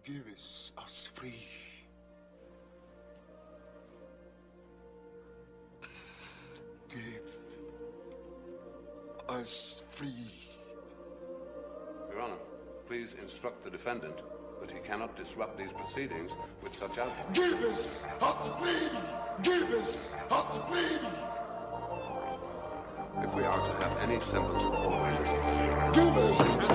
Give us free. Give us free. Your Honor, please instruct the defendant that he cannot disrupt these proceedings with such outbursts. Give us free. Give us free. If we are to have any semblance of order in this country, Give us free.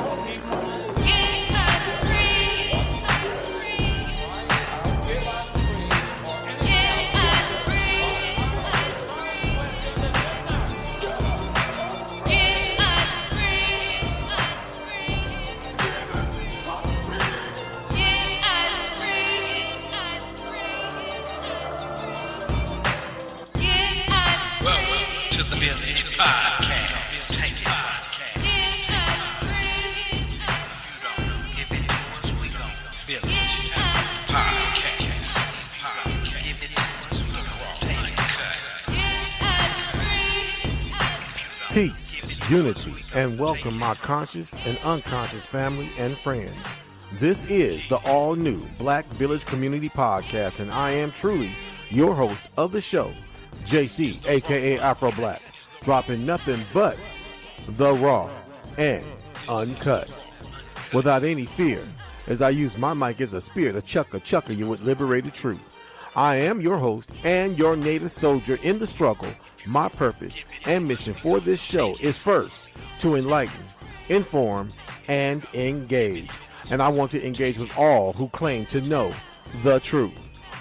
Peace, unity, and welcome my conscious and unconscious family and friends. This is the all-new Black Village Community Podcast, and I am truly your host of the show, JC, aka Afro Black, dropping nothing but the raw and uncut, without any fear, as I use my mic as a spear to chucker you with liberated truth. I am your host and your native soldier in the struggle. My purpose and mission for this show is first to enlighten, inform, and engage. And I want to engage with all who claim to know the truth.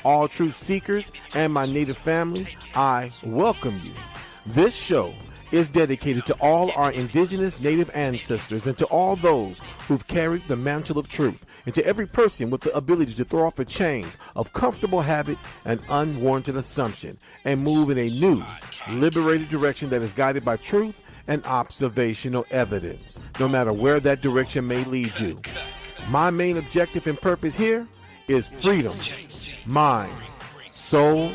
All truth seekers and my native family, I welcome you. This show is dedicated to all our indigenous native ancestors and to all those who've carried the mantle of truth, and to every person with the ability to throw off the chains of comfortable habit and unwarranted assumption and move in a new, liberated direction that is guided by truth and observational evidence, no matter where that direction may lead you. My main objective and purpose here is freedom, mind, soul,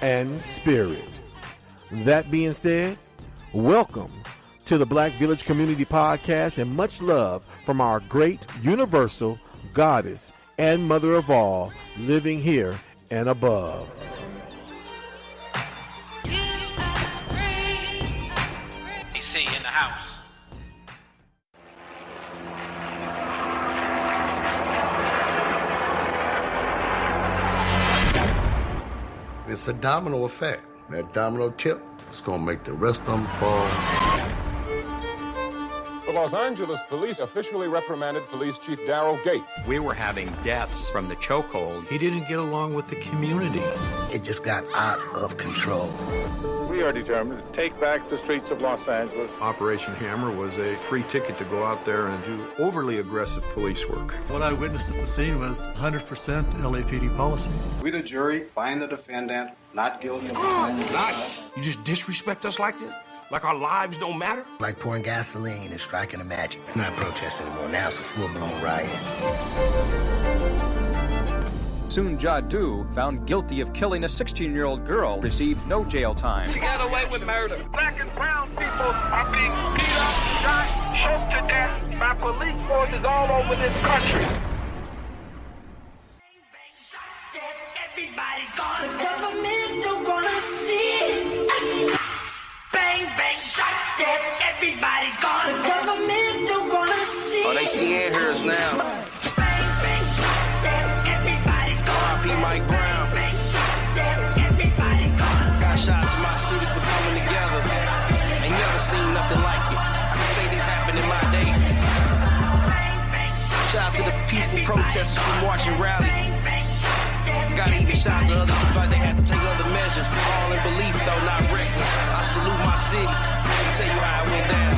and spirit. That being said, welcome to the Black Village Community Podcast, and much love from our great universal goddess and mother of all, living here and above. DC in the house. It's a domino effect. That domino tip is going to make the rest of them fall. The Los Angeles police officially reprimanded Police Chief Daryl Gates. We were having deaths from the chokehold. He didn't get along with the community. It just got out of control. We are determined to take back the streets of Los Angeles. Operation Hammer was a free ticket to go out there and do overly aggressive police work. What I witnessed at the scene was 100% LAPD policy. We, the jury, find the defendant not guilty of the crime. You just disrespect us like this? Like our lives don't matter? Like pouring gasoline and striking a match. It's not protest anymore. Now it's a full-blown riot. Soon Jadu, found guilty of killing a 16-year-old girl, received no jail time. She got away with murder. Black and brown people are being beat up, shot, choked to death by police forces all over this country. Everybody's gonna, the government don't wanna see. Bang, bang, shot dead. Everybody's gone. The government don't wanna see. Oh, they seeing hers now. Bang, bang, shot dead. Everybody's gone. R.I.P. Mike Brown. Bang, shot dead. Everybody's gone. Got shots to my city for coming together. Ain't never seen nothing like it. I can say this happened in my day. Shout out to the peaceful protesters who march and rally. Got even shot to others who thought they had to take other measures. All in belief, though, not reckless. I salute my city. Let me tell you how it went down.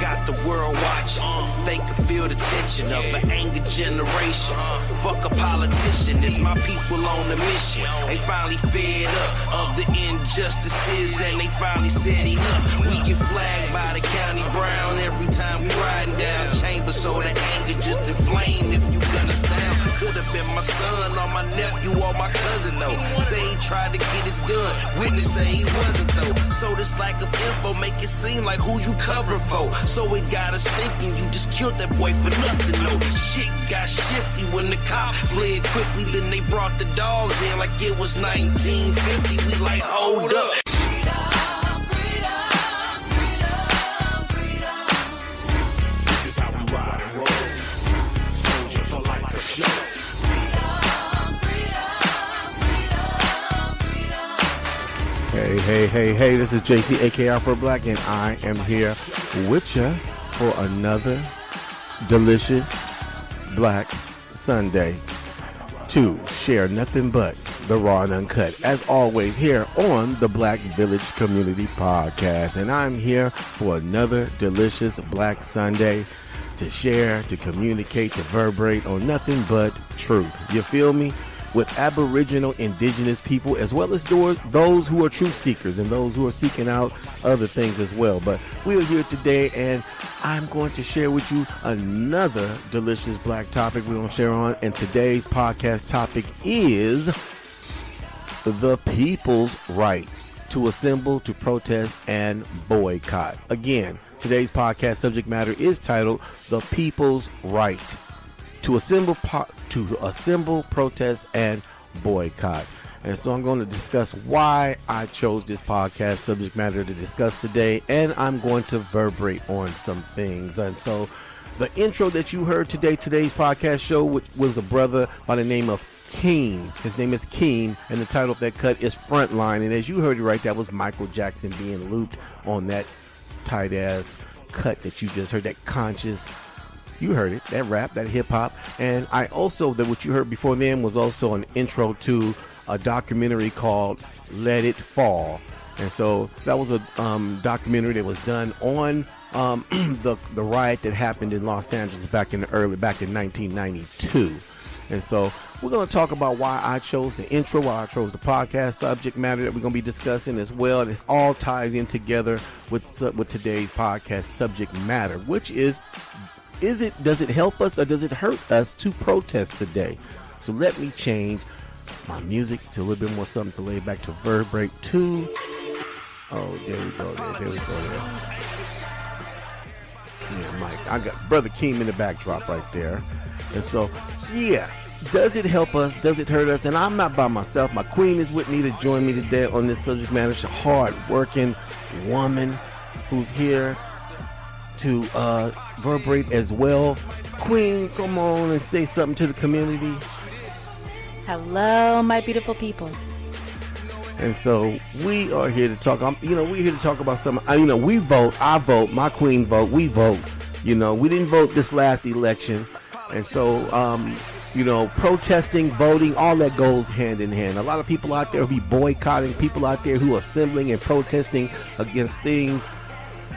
Got the world watching. They can feel the tension of an angry generation. Fuck a politician. It's my people on the mission. They finally fed up of the injustices, and they finally said enough. We get flagged by the county brown every time we riding down Chambers, so the anger just inflame if you gun us down. could have been my son or my nephew or my cousin though. Say he tried to get his gun, witness say he wasn't though. So this lack of info make it seem like who you covering for. So it got us thinking you just killed that boy for nothing though. Shit got shifty when the cop fled quickly, then they brought the dogs in like it was 1950. We like, hold up. Hey, this is JC, aka Afro Black, and I am here with you for another delicious Black Sunday to share nothing but the raw and uncut, as always, here on the Black Village Community Podcast. And I'm here for another delicious Black Sunday to share, to communicate, to reverberate on nothing but truth. You feel me? With Aboriginal, indigenous people, as well as those who are truth seekers and those who are seeking out other things as well. But we are here today, and I'm going to share with you another delicious Black topic we're going to share on. And today's podcast topic is the people's rights to assemble, to protest, and boycott. Again, today's podcast subject matter is titled The People's Right to assemble, protest, and boycott. And so I'm going to discuss why I chose this podcast subject matter to discuss today, and I'm going to reverberate on some things. And so the intro that you heard today's podcast show, which was a brother by the name of Keem. His name is Keem, and the title of that cut is Frontline. And as you heard it right, that was Michael Jackson being looped on that tight-ass cut that you just heard, that conscious. You heard it, that rap, that hip-hop. And I also, that what you heard before then was also an intro to a documentary called Let It Fall. And so that was a documentary that was done on the riot that happened in Los Angeles back in 1992. And so we're going to talk about why I chose the intro, why I chose the podcast subject matter that we're going to be discussing as well. And this all ties in together with today's podcast subject matter, which is does it help us or does it hurt us to protest today? So let me change my music to a little bit more something to lay back to reverberate to. Oh, there we go. There we go. Yeah, Mike. I got Brother Keem in the backdrop right there. And so, yeah. Does it help us? Does it hurt us? And I'm not by myself. My queen is with me to join me today on this subject matter. She's a hard-working woman who's here to reverberate as well. Queen, come on and say something to the community. Hello, my beautiful people. And so we are here to talk. We're here to talk about something. We vote. I vote. My queen vote. We vote. We didn't vote this last election, and so protesting, voting, all that goes hand in hand. A lot of people out there will be boycotting. People out there who are assembling and protesting against things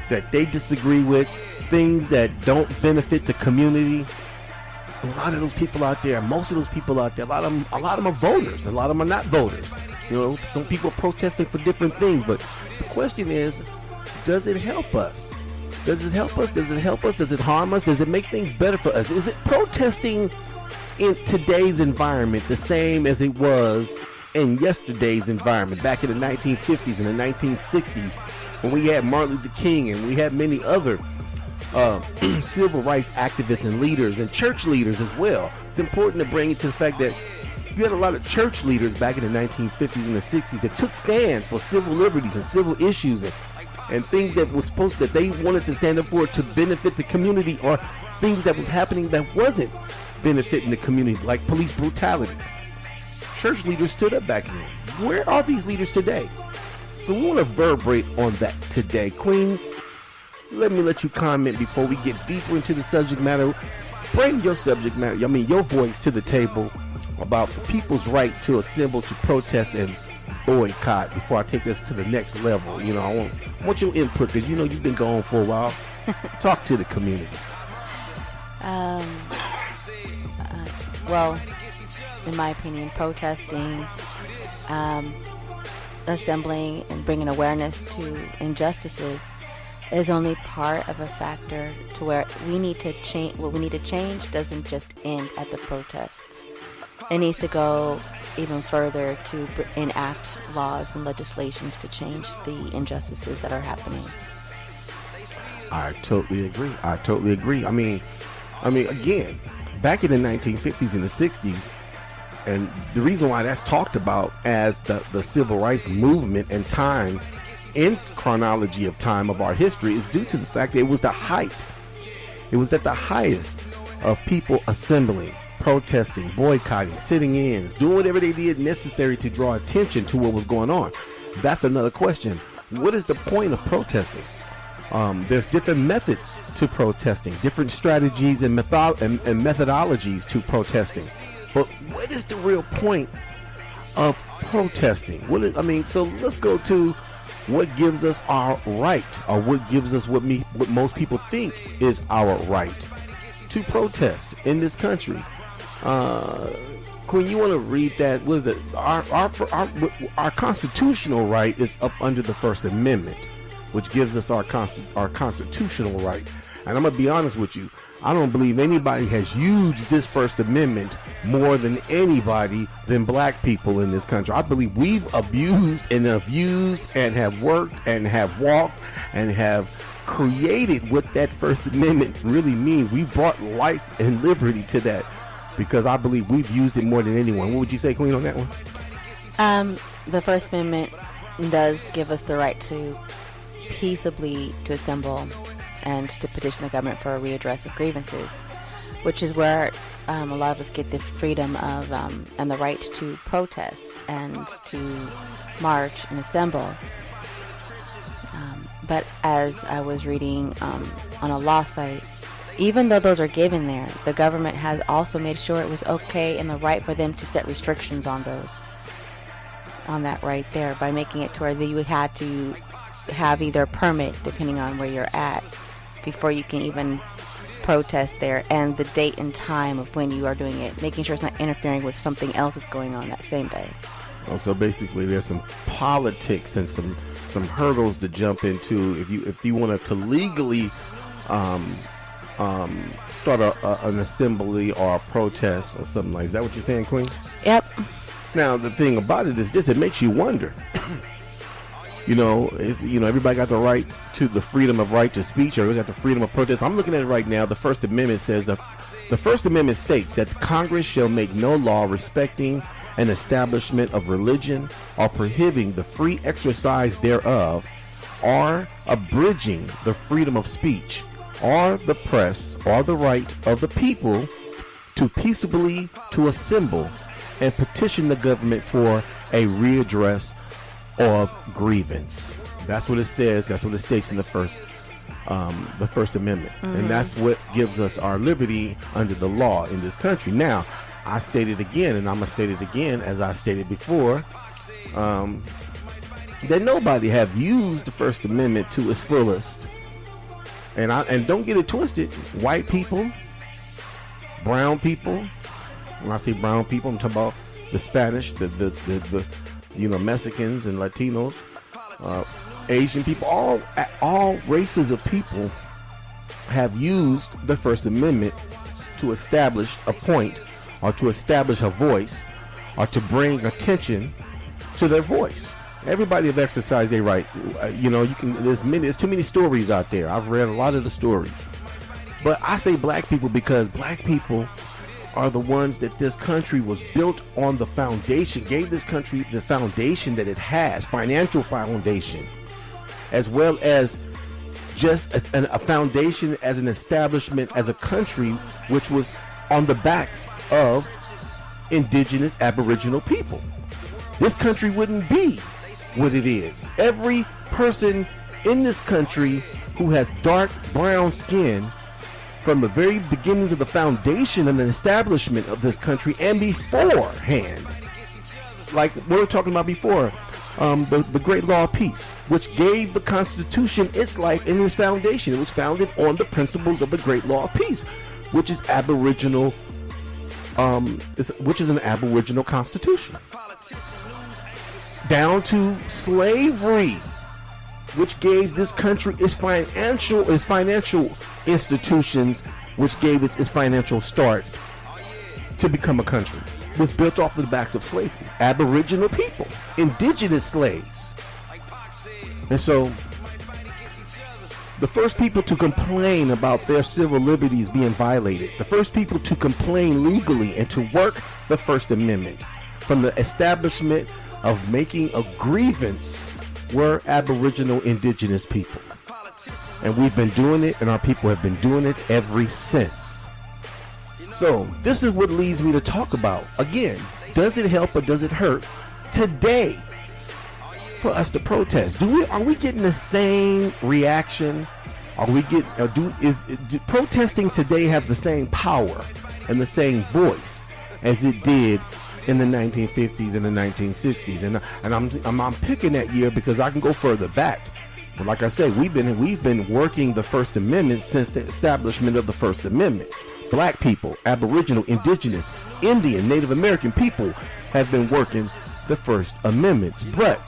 that they disagree with, things that don't benefit the community. A lot of those people out there, most of those people out there, a lot of them are voters. A lot of them are not voters. Some people are protesting for different things. But the question is, does it help us? Does it help us? Does it help us? Does it harm us? Does it make things better for us? Is it protesting in today's environment the same as it was in yesterday's environment, back in the 1950s and the 1960s, when we had Martin Luther King and we had many other civil rights activists and leaders and church leaders as well? It's important to bring it to the fact that you had a lot of church leaders back in the 1950s and the 60s that took stands for civil liberties and civil issues and things that they wanted to stand up for to benefit the community, or things that was happening that wasn't benefiting the community, like police brutality. Church leaders stood up back then. Where are these leaders today? So we want to reverberate on that today. Queen, let you comment before we get deeper into the subject matter. Bring your subject matter, your voice to the table about the people's right to assemble, to protest, and boycott before I take this to the next level. I want your input, because you've been going for a while. Talk to the community. Well, in my opinion, protesting, assembling, and bringing awareness to injustices is only part of a factor to where we need to change. What we need to change doesn't just end at the protests. It needs to go even further to enact laws and legislations to change the injustices that are happening. I totally agree. I mean, again, back in the 1950s and the 60s, and the reason why that's talked about as the civil rights movement and time in chronology of time of our history is due to the fact that it was the height. It was at the highest of people assembling, protesting, boycotting, sitting ins, doing whatever they did necessary to draw attention to what was going on. That's another question. What is the point of protesting? There's different methods to protesting, different strategies and methodologies to protesting. But what is the real point of protesting? So let's go to what gives us our right, or what gives us what most people think is our right to protest in this country. Queen, you want to read that? What is it? Our constitutional right is up under the First Amendment, which gives us our constitutional right. And I'm gonna be honest with you, I don't believe anybody has used this First Amendment more than anybody than black people in this country. I believe we've abused and have worked and have walked and have created what that First Amendment really means. We brought life and liberty to that because I believe we've used it more than anyone. What would you say, Queen, on that one? The First Amendment does give us the right to peaceably to assemble and to petition the government for a readdress of grievances, which is where a lot of us get the freedom of and the right to protest and to march and assemble. But as I was reading on a law site, even though those are given there, the government has also made sure it was okay and the right for them to set restrictions on that right there by making it to where you had to have either a permit, depending on where you're at, before you can even protest there, and the date and time of when you are doing it, making sure it's not interfering with something else that's going on that same day. So basically there's some politics and some hurdles to jump into if you wanted to legally start an assembly or a protest or something like that. Is that what you're saying, Queen? Yep. Now the thing about it is this: it makes you wonder. Everybody got the right to the freedom of right to speech, or we got the freedom of protest. I'm looking at it right now. The First Amendment says the First Amendment states that Congress shall make no law respecting an establishment of religion or prohibiting the free exercise thereof, or abridging the freedom of speech, or the press, or the right of the people to peaceably to assemble and petition the government for a readdress of grievance. That's what it says. That's what it states in the First Amendment. And that's what gives us our liberty under the law in this country. Now, I state it again, and I'm going to state it again as I stated before, that nobody have used the First Amendment to its fullest. And don't get it twisted. White people, brown people. When I say brown people, I'm talking about the Spanish, the Mexicans and Latinos, Asian people, all races of people have used the First Amendment to establish a point, or to establish a voice, or to bring attention to their voice. Everybody have exercised their right. There's too many stories out there. I've read a lot of the stories, but I say black people because black people are the ones that this country was built on. The foundation gave this country the foundation that it has, financial foundation, as well as just a foundation as an establishment, as a country, which was on the backs of indigenous aboriginal people. This country wouldn't be what it is. Every person in this country who has dark brown skin, from the very beginnings of the foundation and the establishment of this country and beforehand, like we were talking about before, the Great Law of Peace, which gave the Constitution its life and its foundation. It was founded on the principles of the Great Law of Peace, which is Aboriginal, which is an Aboriginal Constitution. Down to slavery. which gave this country its financial institutions, which gave its financial start to become a country, was built off the backs of slavery. Aboriginal people, indigenous slaves. And so the first people to complain about their civil liberties being violated, the first people to complain legally and to work the First Amendment from the establishment of making a grievance were Aboriginal indigenous people. And we've been doing it, and our people have been doing it ever since. So this is what leads me to talk about, again, does it help or does it hurt today for us to protest? Are we getting the same reaction? Do protesting today have the same power and the same voice as it did in the 1950s and the 1960s? And I'm picking that year because I can go further back. But like I said, we've been working the First Amendment since the establishment of the First Amendment. Black people, Aboriginal, Indigenous, Indian, Native American people have been working the First Amendments. But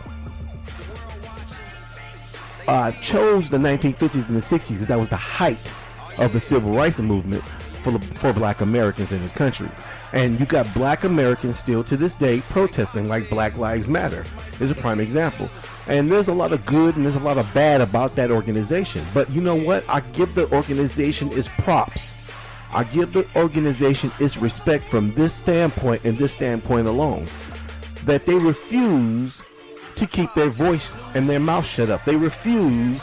I chose the 1950s and the 60s because that was the height of the civil rights movement for black Americans in this country. And you got black Americans still to this day protesting, like Black Lives Matter is a prime example. And there's a lot of good and there's a lot of bad about that organization. But you know what? I give the organization its props. I give the organization its respect from this standpoint and this standpoint alone. That they refuse to keep their voice and their mouth shut up. They refuse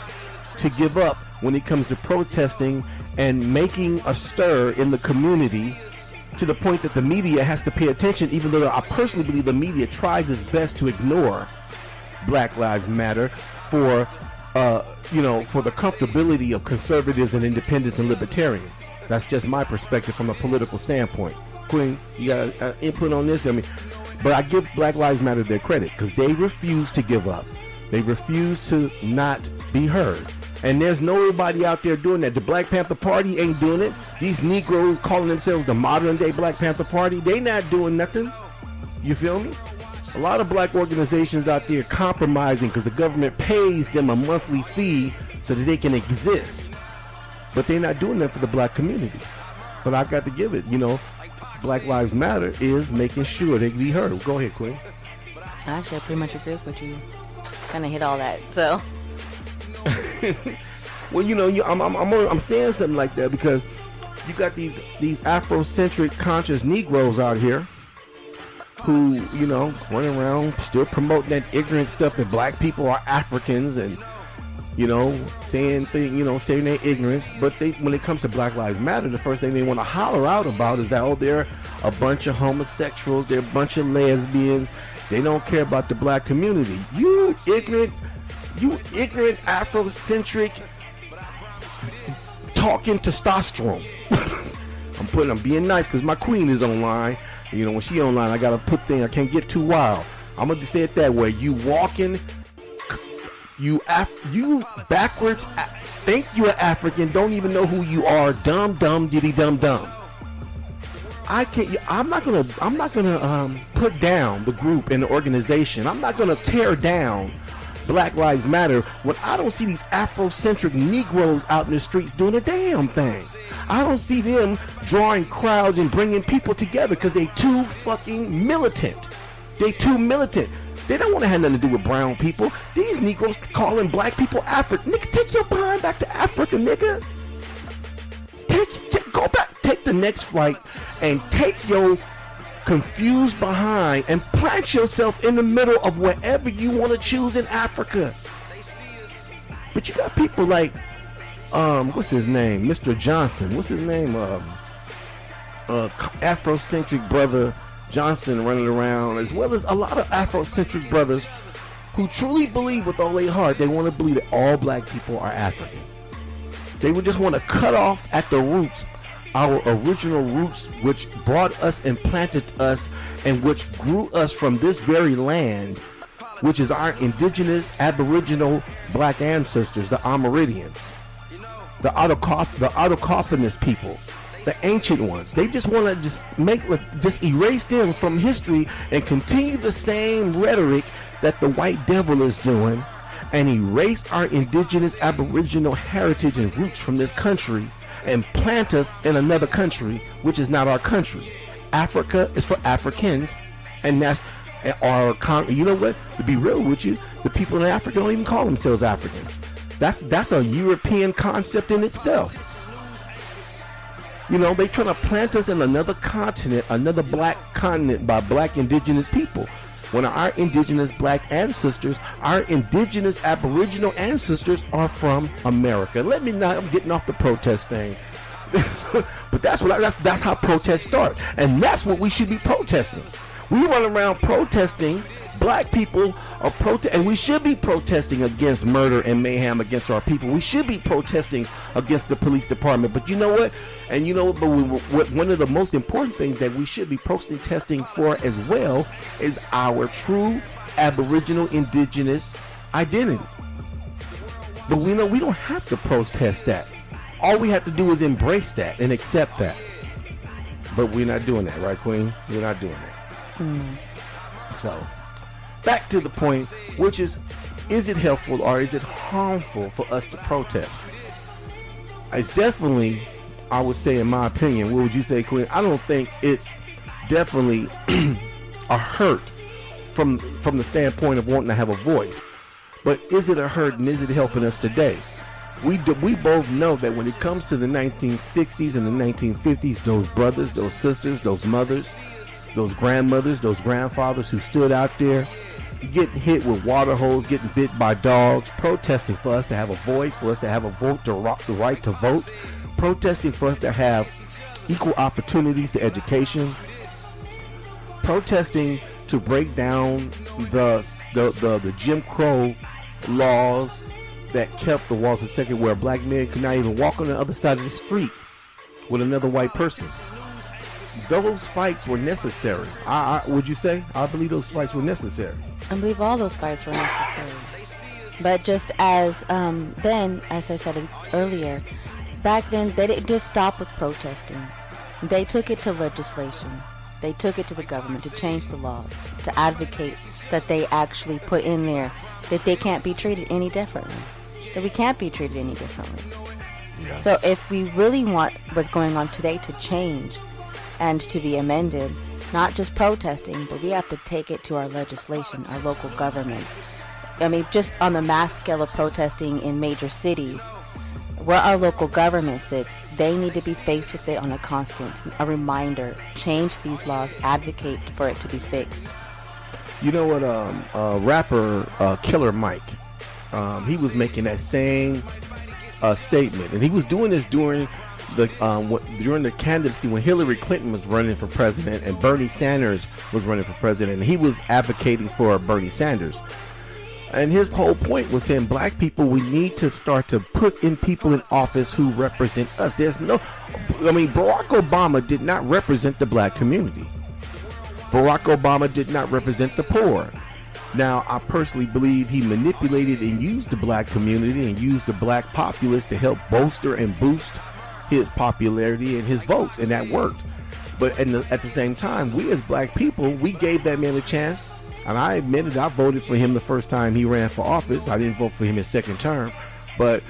to give up when it comes to protesting and making a stir in the community, to the point that the media has to pay attention, even though I personally believe the media tries its best to ignore Black Lives Matter for the comfortability of conservatives and independents and libertarians. That's just my perspective from a political standpoint. Queen, you got input on this? But I give Black Lives Matter their credit because they refuse to give up. They refuse to not be heard. And there's nobody out there doing that. The Black Panther Party ain't doing it. These Negroes calling themselves the modern day Black Panther Party, they not doing nothing. You feel me? A lot of black organizations out there compromising because the government pays them a monthly fee so that they can exist. But they're not doing that for the black community. But I got to give it, Black Lives Matter is making sure they be heard. Go ahead, Queen. Actually, I pretty much agree with you. Kind of hit all that, so. Well, I'm saying something like that because you got these Afrocentric conscious Negroes out here who, running around still promoting that ignorant stuff that black people are Africans and, saying their ignorance. But when it comes to Black Lives Matter, the first thing they want to holler out about is that, they're a bunch of homosexuals, they're a bunch of lesbians, they don't care about the black community. You ignorant Afrocentric talking testosterone. I'm being nice because my queen is online. When she online, I gotta put things. I can't get too wild. I'm gonna just say it that way. You walking, you backwards. Think you're African. Don't even know who you are. Dumb, diddy, dumb. I'm not gonna put down the group and the organization. I'm not gonna tear down Black Lives Matter when I don't see these Afrocentric Negroes out in the streets doing a damn thing. I don't see them drawing crowds and bringing people together because they too fucking militant. They too militant. They don't want to have nothing to do with brown people. These Negroes calling black people African. Nigga, take your behind back to Africa, nigga. Go back, take the next flight and take your confused behind and plant yourself in the middle of wherever you want to choose in Africa. But you got people like what's his name? Mr. Johnson. What's his name? Afrocentric brother Johnson running around, as well as a lot of Afrocentric brothers who truly believe with all their heart, they want to believe that all black people are African. They would just want to cut off at the roots, our original roots, which brought us and planted us and which grew us from this very land, which is our indigenous Aboriginal black ancestors, the Amerindians, the autochthonous people, the ancient ones. They just want to just erase them from history and continue the same rhetoric that the white devil is doing and erase our indigenous aboriginal heritage and roots from this country and plant us in another country, which is not our country. Africa is for Africans, and that's you know what? To be real with you, the people in Africa don't even call themselves Africans. That's a European concept in itself. You know, they trying to plant us in another continent, another black continent by black indigenous people. When our indigenous black ancestors, our indigenous aboriginal ancestors are from America. I'm getting off the protest thing. But that's how protests start. And that's what we should be protesting. We run around protesting. Black people are and we should be protesting against murder and mayhem against our people. We should be protesting against the police department. But you know what? And you know what? One of the most important things that we should be protesting for as well is our true Aboriginal indigenous identity. But we know we don't have to protest that. All we have to do is embrace that and accept that. But we're not doing that, right, Queen? We're not doing that. So, back to the point, which is it helpful or is it harmful for us to protest? It's definitely, I would say, in my opinion, what would you say, Queen? I don't think it's definitely a hurt from the standpoint of wanting to have a voice. But is it a hurt and is it helping us today? We both know that when it comes to the 1960s and the 1950s, those brothers, those sisters, those mothers, those grandmothers, those grandfathers who stood out there getting hit with water hoses, getting bit by dogs, protesting for us to have a voice, for us to have a vote, the right to vote, protesting for us to have equal opportunities to education, protesting to break down the Jim Crow laws that kept the walls of second, where a black man could not even walk on the other side of the street with another white person. Those fights were necessary. Would you say? I believe those fights were necessary. I believe all those fights were necessary. But just as then, as I said earlier, back then they didn't just stop with protesting. They took it to legislation. They took it to the government to change the laws, to advocate that they actually put in there that they can't be treated any differently. That we can't be treated any differently. Yeah. So if we really want what's going on today to change and to be amended, not just protesting, but we have to take it to our legislation, our local governments. I mean, just on the mass scale of protesting in major cities, where our local government sits, they need to be faced with it on a constant, a reminder, change these laws, advocate for it to be fixed. You know what, rapper Killer Mike, he was making that same statement, and he was doing this during the candidacy when Hillary Clinton was running for president and Bernie Sanders was running for president, and he was advocating for Bernie Sanders. And his whole point was saying, black people, we need to start to put in people in office who represent us. Barack Obama did not represent the black community. Barack Obama did not represent the poor. Now, I personally believe he manipulated and used the black community and used the black populace to help bolster and boost his popularity and his votes, and that worked. But at the same time, we as black people, we gave that man a chance. And I admitted I voted for him the first time he ran for office. I didn't vote for him his second term. But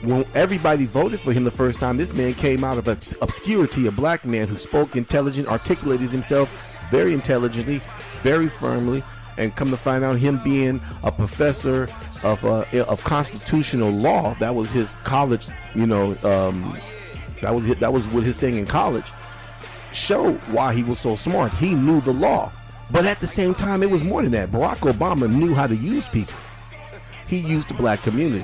when everybody voted for him the first time, this man came out of obscurity, a black man who spoke intelligent, articulated himself very intelligently, very firmly, and come to find out, him being a professor of constitutional law, that was his college, that was what his thing in college, showed why he was so smart. He knew the law. But at the same time, it was more than that. Barack Obama knew how to use people. He used the black community.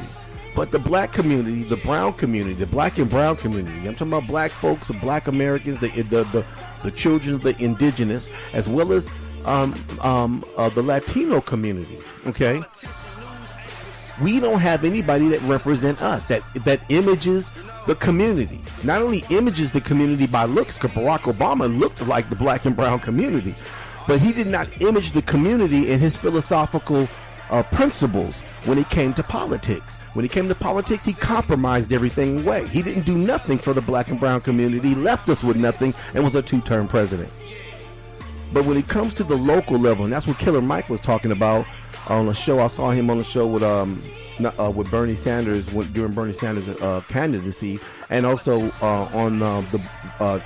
But the black community, the brown community, the black and brown community, I'm talking about black folks, the black Americans, the children of the indigenous, as well as the Latino community, okay? We don't have anybody that represent us, that images the community. Not only images the community by looks, because Barack Obama looked like the black and brown community, but he did not image the community in his philosophical principles when it came to politics. When it came to politics, he compromised everything away. He didn't do nothing for the black and brown community. He left us with nothing and was a two-term president. But when it comes to the local level, and that's what Killer Mike was talking about, on a show. I saw him on the show with Bernie Sanders during Bernie Sanders' candidacy, and also on the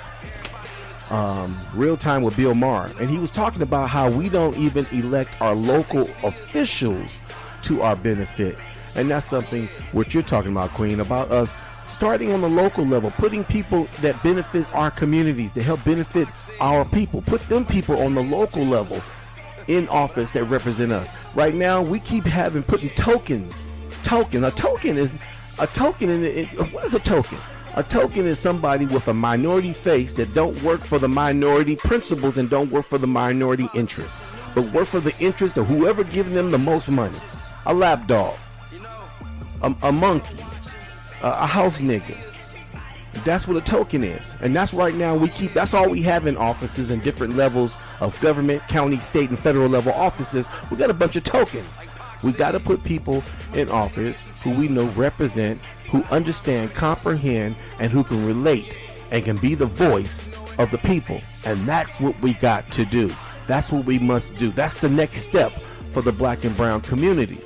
Real Time with Bill Maher. And he was talking about how we don't even elect our local officials to our benefit. And that's something what you're talking about, Queen, about us starting on the local level, putting people that benefit our communities, to help benefit our people. Put them people on the local level in office that represent us. Right now, we keep putting tokens. A token is what is a token? A token is somebody with a minority face that don't work for the minority principles and don't work for the minority interests, but work for the interest of whoever giving them the most money. A lapdog, a monkey, a house nigga. That's what a token is. And that's right now that's all we have in offices and different levels of government, county, state, and federal level offices. We got a bunch of tokens. We got to put people in office who we know represent, who understand, comprehend, and who can relate and can be the voice of the people. And that's what we got to do. That's what we must do. That's the next step for the black and brown community.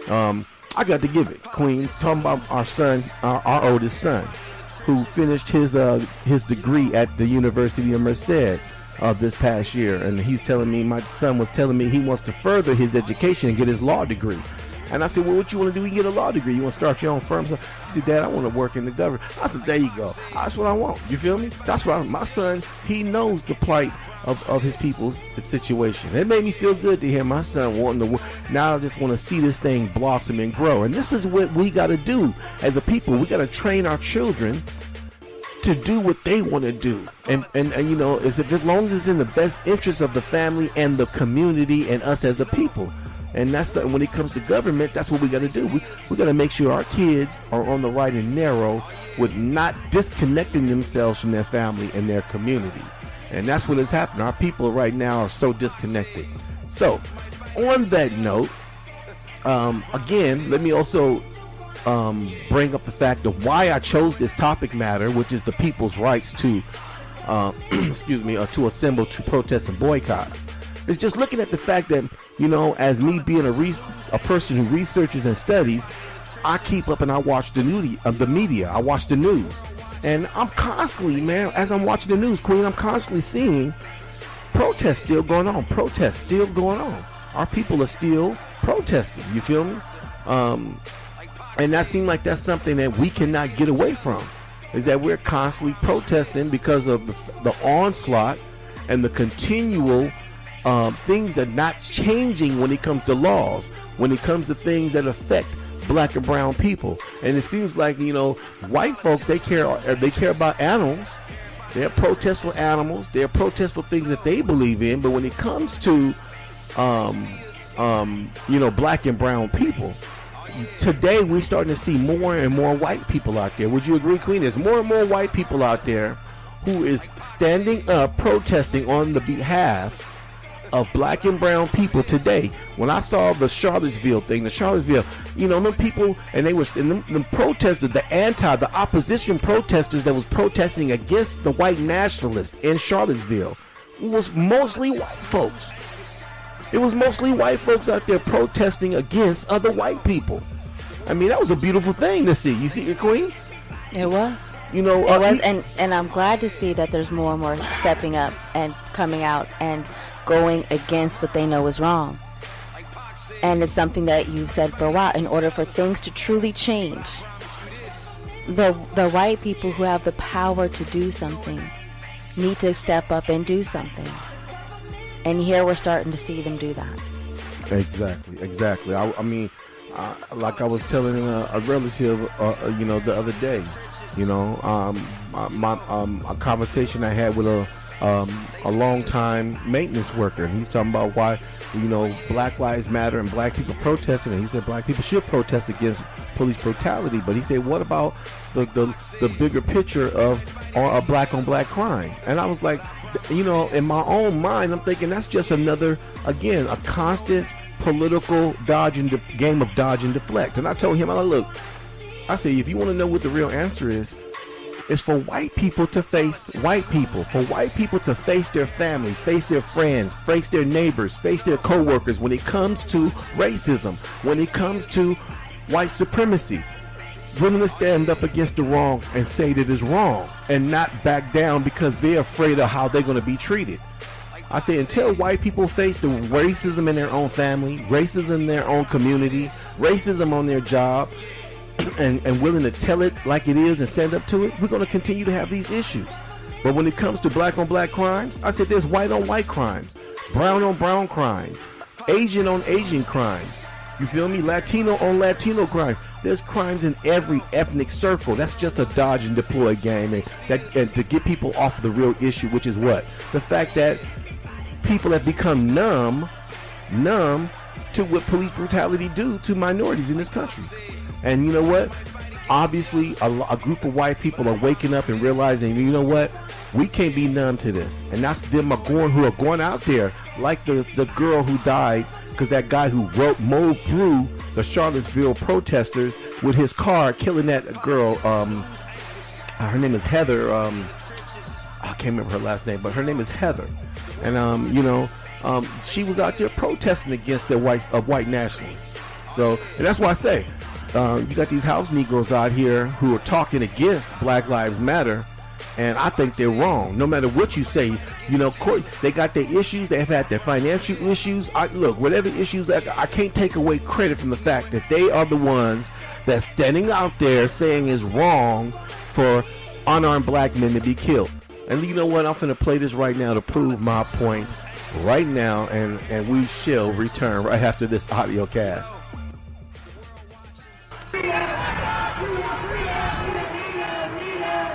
I got to give it, Queen, talking about our son, our oldest son, who finished his degree at the University of Merced this past year. And he's telling me, my son was telling me he wants to further his education and get his law degree. And I said, well, what you want to do? You get a law degree. You want to start your own firm? So he said, Dad, I want to work in the government. I said, there you go. That's what I want. You feel me? That's what my son, he knows the plight of his people's situation. It made me feel good to hear my son wanting to work. Now I just want to see this thing blossom and grow. And this is what we got to do as a people. We got to train our children to do what they want to do. And you know, as long as it's in the best interest of the family and the community and us as a people. And that's when it comes to government, that's what we got to do. We got to make sure our kids are on the right and narrow with not disconnecting themselves from their family and their community. And that's what has happened. Our people right now are so disconnected. So, on that note, again, let me also bring up the fact of why I chose this topic matter, which is the people's rights to, to assemble, to protest, and boycott. It's just looking at the fact that, you know, as me being a person who researches and studies, I keep up and I watch the media. I watch the news. And I'm constantly, man, as I'm watching the news, Queen, I'm constantly seeing protests still going on. Protests still going on. Our people are still protesting. You feel me? And that seems like that's something that we cannot get away from, is that we're constantly protesting because of the onslaught and the continual things that are not changing when it comes to laws, when it comes to things that affect black and brown people. And it seems like, you know, white folks, they care about animals. They're protest for animals. They're protest for things that they believe in. But when it comes to black and brown people, today we're starting to see more and more white people out there. Would you agree, Queen? There's more and more white people out there who is standing up, protesting on the behalf of black and brown people today. When I saw the Charlottesville thing, you know, them people, and they was, and them protesters, the opposition protesters that was protesting against the white nationalists in Charlottesville, was mostly white folks. It was mostly white folks out there protesting against other white people. I mean, that was a beautiful thing to see. You see it, Queen? It was. You know, it was, and I'm glad to see that there's more and more stepping up and coming out and going against what they know is wrong. And it's something that you've said for a while. In order for things to truly change, the white people who have the power to do something need to step up and do something. And here we're starting to see them do that. Exactly. I mean, like I was telling a relative, the other day, you know, a conversation I had with a long-time maintenance worker, and he's talking about why, you know, Black Lives Matter and black people protesting, and he said black people should protest against police brutality, but he said, what about the bigger picture of black on black crime? And I was like, you know, in my own mind, I'm thinking that's just another, again, a constant political game of dodge and deflect. And I told him, look, I said, if you want to know what the real answer is, is for white people to face white people, for white people to face their family, face their friends, face their neighbors, face their co-workers when it comes to racism, when it comes to white supremacy. Willing to stand up against the wrong and say that it's wrong and not back down because they're afraid of how they're going to be treated. I say until white people face the racism in their own family, racism in their own community, racism on their job, and willing to tell it like it is and stand up to it, we're going to continue to have these issues. But when it comes to black on black crimes, I said there's white on white crimes, brown on brown crimes, Asian on Asian crimes. You feel me? Latino on Latino crimes. There's crimes in every ethnic circle. That's just a dodge and deploy game, and to get people off of the real issue, which is what? The fact that people have become numb to what police brutality do to minorities in this country. And you know what? Obviously, a group of white people are waking up and realizing, you know what? We can't be numb to this. And that's them who are going out there, like the girl who died, because that guy who mowed through the Charlottesville protesters with his car, killing that girl. Her name is Heather. I can't remember her last name, but her name is Heather. And she was out there protesting against the white nationalists. So, and that's why I say, you got these house Negroes out here who are talking against Black Lives Matter, and I think they're wrong. No matter what you say, they got their issues. They have had their financial issues. Whatever issues, I can't take away credit from the fact that they are the ones that's standing out there saying it's wrong for unarmed black men to be killed. And you know what? I'm going to play this right now to prove my point right now, and we shall return right after this audio cast.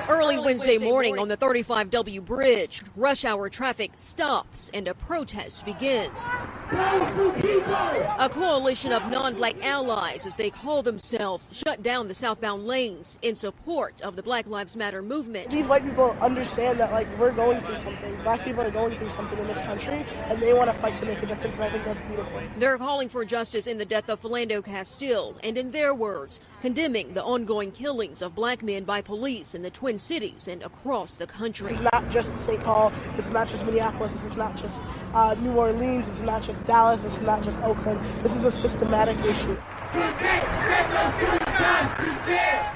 Early Wednesday morning on the 35W bridge, rush hour traffic stops and a protest begins. A coalition of non-black allies, as they call themselves, shut down the southbound lanes in support of the Black Lives Matter movement. These white people understand that we're going through something. Black people are going through something in this country, and they want to fight to make a difference, and I think that's beautiful. They're calling for justice in the death of Philando Castile, and in their words, condemning the ongoing killings of black men by police in the Twin Cities and across the country. This is not just St. Paul, this is not just Minneapolis, this is not just New Orleans, this is not just Dallas, this is not just Oakland. This is a systematic issue.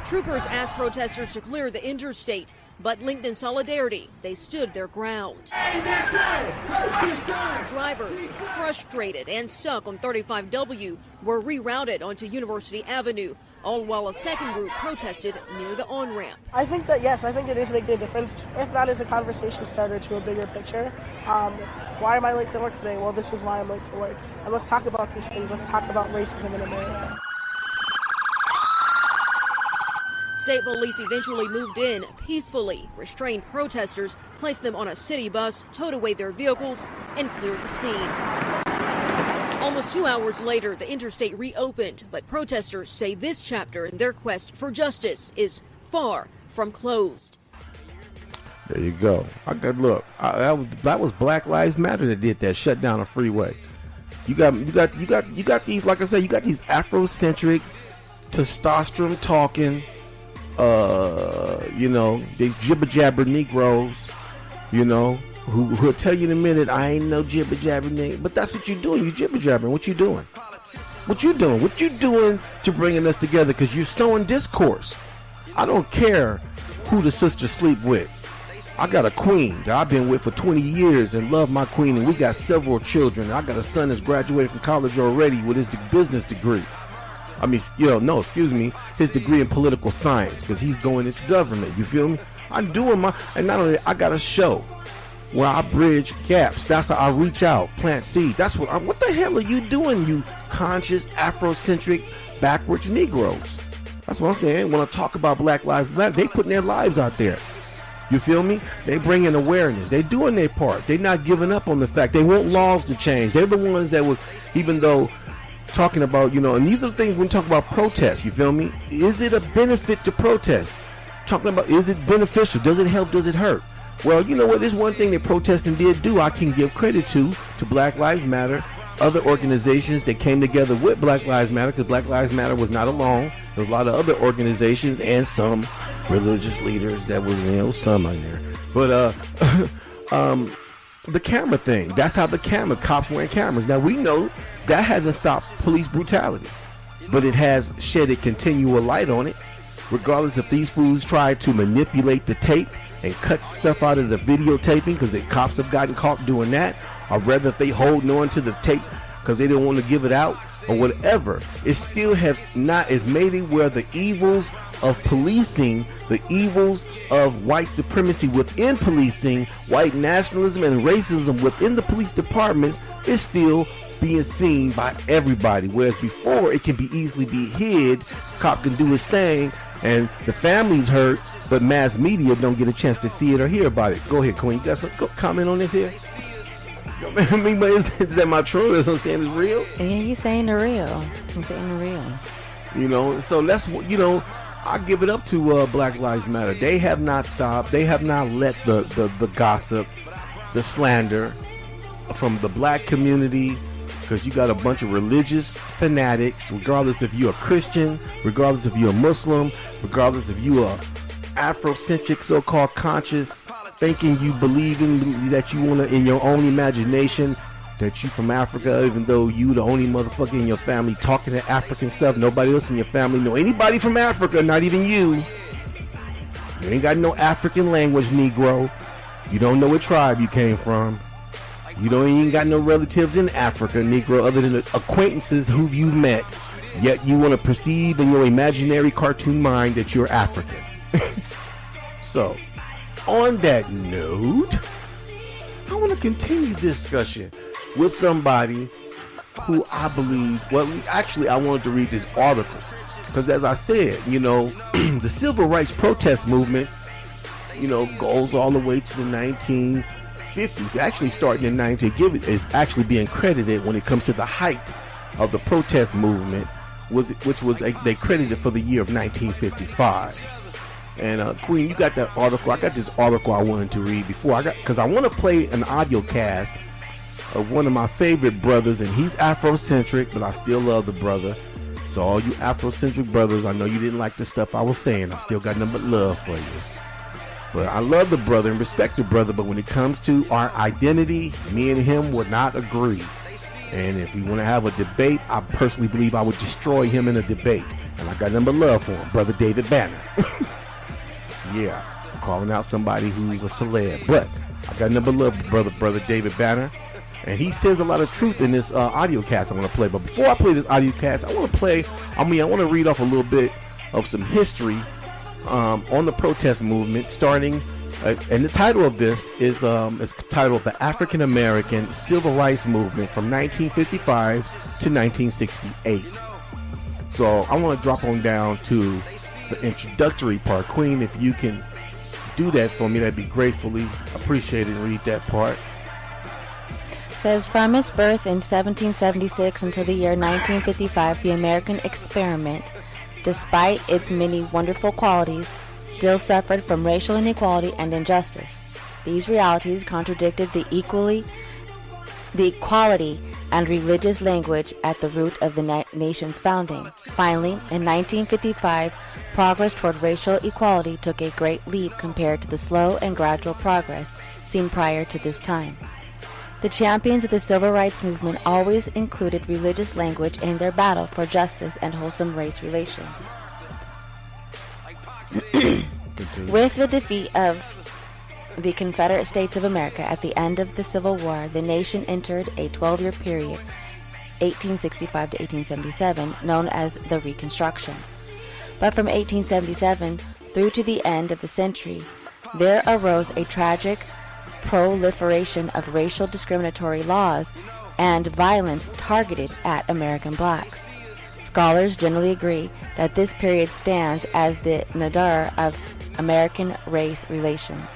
Troopers asked protesters to clear the interstate, but linked in solidarity, they stood their ground. Drivers, frustrated and stuck on 35W, were rerouted onto University Avenue, all while a second group protested near the on-ramp. I think that, yes, I think it is making a difference. If not as a conversation starter to a bigger picture. Why am I late to work today? Well, this is why I'm late to work. And let's talk about these things. Let's talk about racism in America. State police eventually moved in peacefully, restrained protesters, placed them on a city bus, towed away their vehicles, and cleared the scene. Almost 2 hours later, the interstate reopened, but protesters say this chapter in their quest for justice is far from closed. There you go. That was Black Lives Matter that did that, shut down a freeway. You got these, like I said, you got these Afrocentric, testosterone talking, these jibber jabber Negroes, who'll tell you in a minute, I ain't no jibber jabber nigga. But that's what you're doing. You jibber jabbering. What you doing? What you doing? What you doing to bringing us together? Because you're sowing discourse. I don't care who the sisters sleep with. I got a queen that I've been with for 20 years and love my queen, and we got several children. I got a son that's graduated from college already with his business degree. His degree in political science, because he's going into government. You feel me? I'm doing and not only I got a show where I bridge gaps. That's how I reach out, plant seeds. That's what the hell are you doing, you conscious, Afrocentric, backwards Negroes? That's what I'm saying. When I talk about Black Lives Matter, they putting their lives out there. You feel me? They bringing awareness. They doing their part. They not giving up on the fact. They want laws to change. They're the ones that was, even though talking about, and these are the things when we talk about protests, you feel me? Is it a benefit to protest? Talking about, is it beneficial? Does it help? Does it hurt? Well, you know what? There's one thing that protesting did do I can give credit to Black Lives Matter, other organizations that came together with Black Lives Matter, because Black Lives Matter was not alone. There's a lot of other organizations and some religious leaders that was, some on there. But the camera thing, that's how the cops wearing cameras. Now we know that hasn't stopped police brutality, but it has shed a continual light on it. Regardless if these fools try to manipulate the tape and cut stuff out of the videotaping because the cops have gotten caught doing that, or rather if they holding on to the tape because they don't want to give it out or whatever, it still has made it where the evils of policing, the evils of white supremacy within policing, white nationalism and racism within the police departments is still being seen by everybody. Whereas before it can be easily be hid, cop can do his thing and the family's hurt, but mass media don't get a chance to see it or hear about it. Go ahead, Queen. You got some comment on this here? I mean, is that my troll? That's what I'm saying is real? Yeah, you saying the real. I'm saying the real. So that's I give it up to Black Lives Matter. They have not stopped. They have not let the gossip, the slander from the black community, because you got a bunch of religious fanatics, regardless if you're a Christian, regardless if you're a Muslim, regardless if you are Afrocentric, so-called conscious, thinking you believe in that you want to, in your own imagination, that you from Africa, even though you the only motherfucker in your family talking to African stuff. Nobody else in your family know anybody from Africa, not even you. You ain't got no African language, Negro. You don't know what tribe you came from. You don't even got no relatives in Africa, Negro, other than acquaintances who you've met. Yet you want to perceive in your imaginary cartoon mind that you're African. So, on that note, I want to continue discussion with somebody who I believe, I wanted to read this article because, as I said, the civil rights protest movement, goes all the way to the 1950s. Actually, starting in is actually being credited when it comes to the height of the protest movement, they credited for the year of 1955. And Queen, you got that article. I got this article I wanted to read because I want to play an audio cast of one of my favorite brothers, and he's Afrocentric, but I still love the brother. So all you Afrocentric brothers, I know you didn't like the stuff I was saying. I still got nothing but love for you. But I love the brother and respect the brother, but when it comes to our identity, me and him would not agree. And if we want to have a debate, I personally believe I would destroy him in a debate. And I got nothing but love for him, Brother David Banner. Yeah, calling out somebody who's a celeb. But I got nothing but love, brother David Banner. And he says a lot of truth in this audio cast I want to play. But before I play this audio cast, I want to read off a little bit of some history on the protest movement, starting, and the title of this is titled The African American Civil Rights Movement from 1955 to 1968. So I want to drop on down to the introductory part. Queen, if you can do that for me, that'd be gratefully appreciated. Read that part. Says, from its birth in 1776 until the year 1955, the American experiment, despite its many wonderful qualities, still suffered from racial inequality and injustice. These realities contradicted the equality and religious language at the root of the nation's founding. Finally, in 1955, progress toward racial equality took a great leap compared to the slow and gradual progress seen prior to this time. The champions of the civil rights movement always included religious language in their battle for justice and wholesome race relations. With the defeat of the Confederate States of America at the end of the Civil War, the nation entered a 12-year period, 1865 to 1877, known as the Reconstruction. But from 1877 through to the end of the century, there arose a tragic proliferation of racial discriminatory laws and violence targeted at American blacks. Scholars generally agree that this period stands as the nadir of American race relations.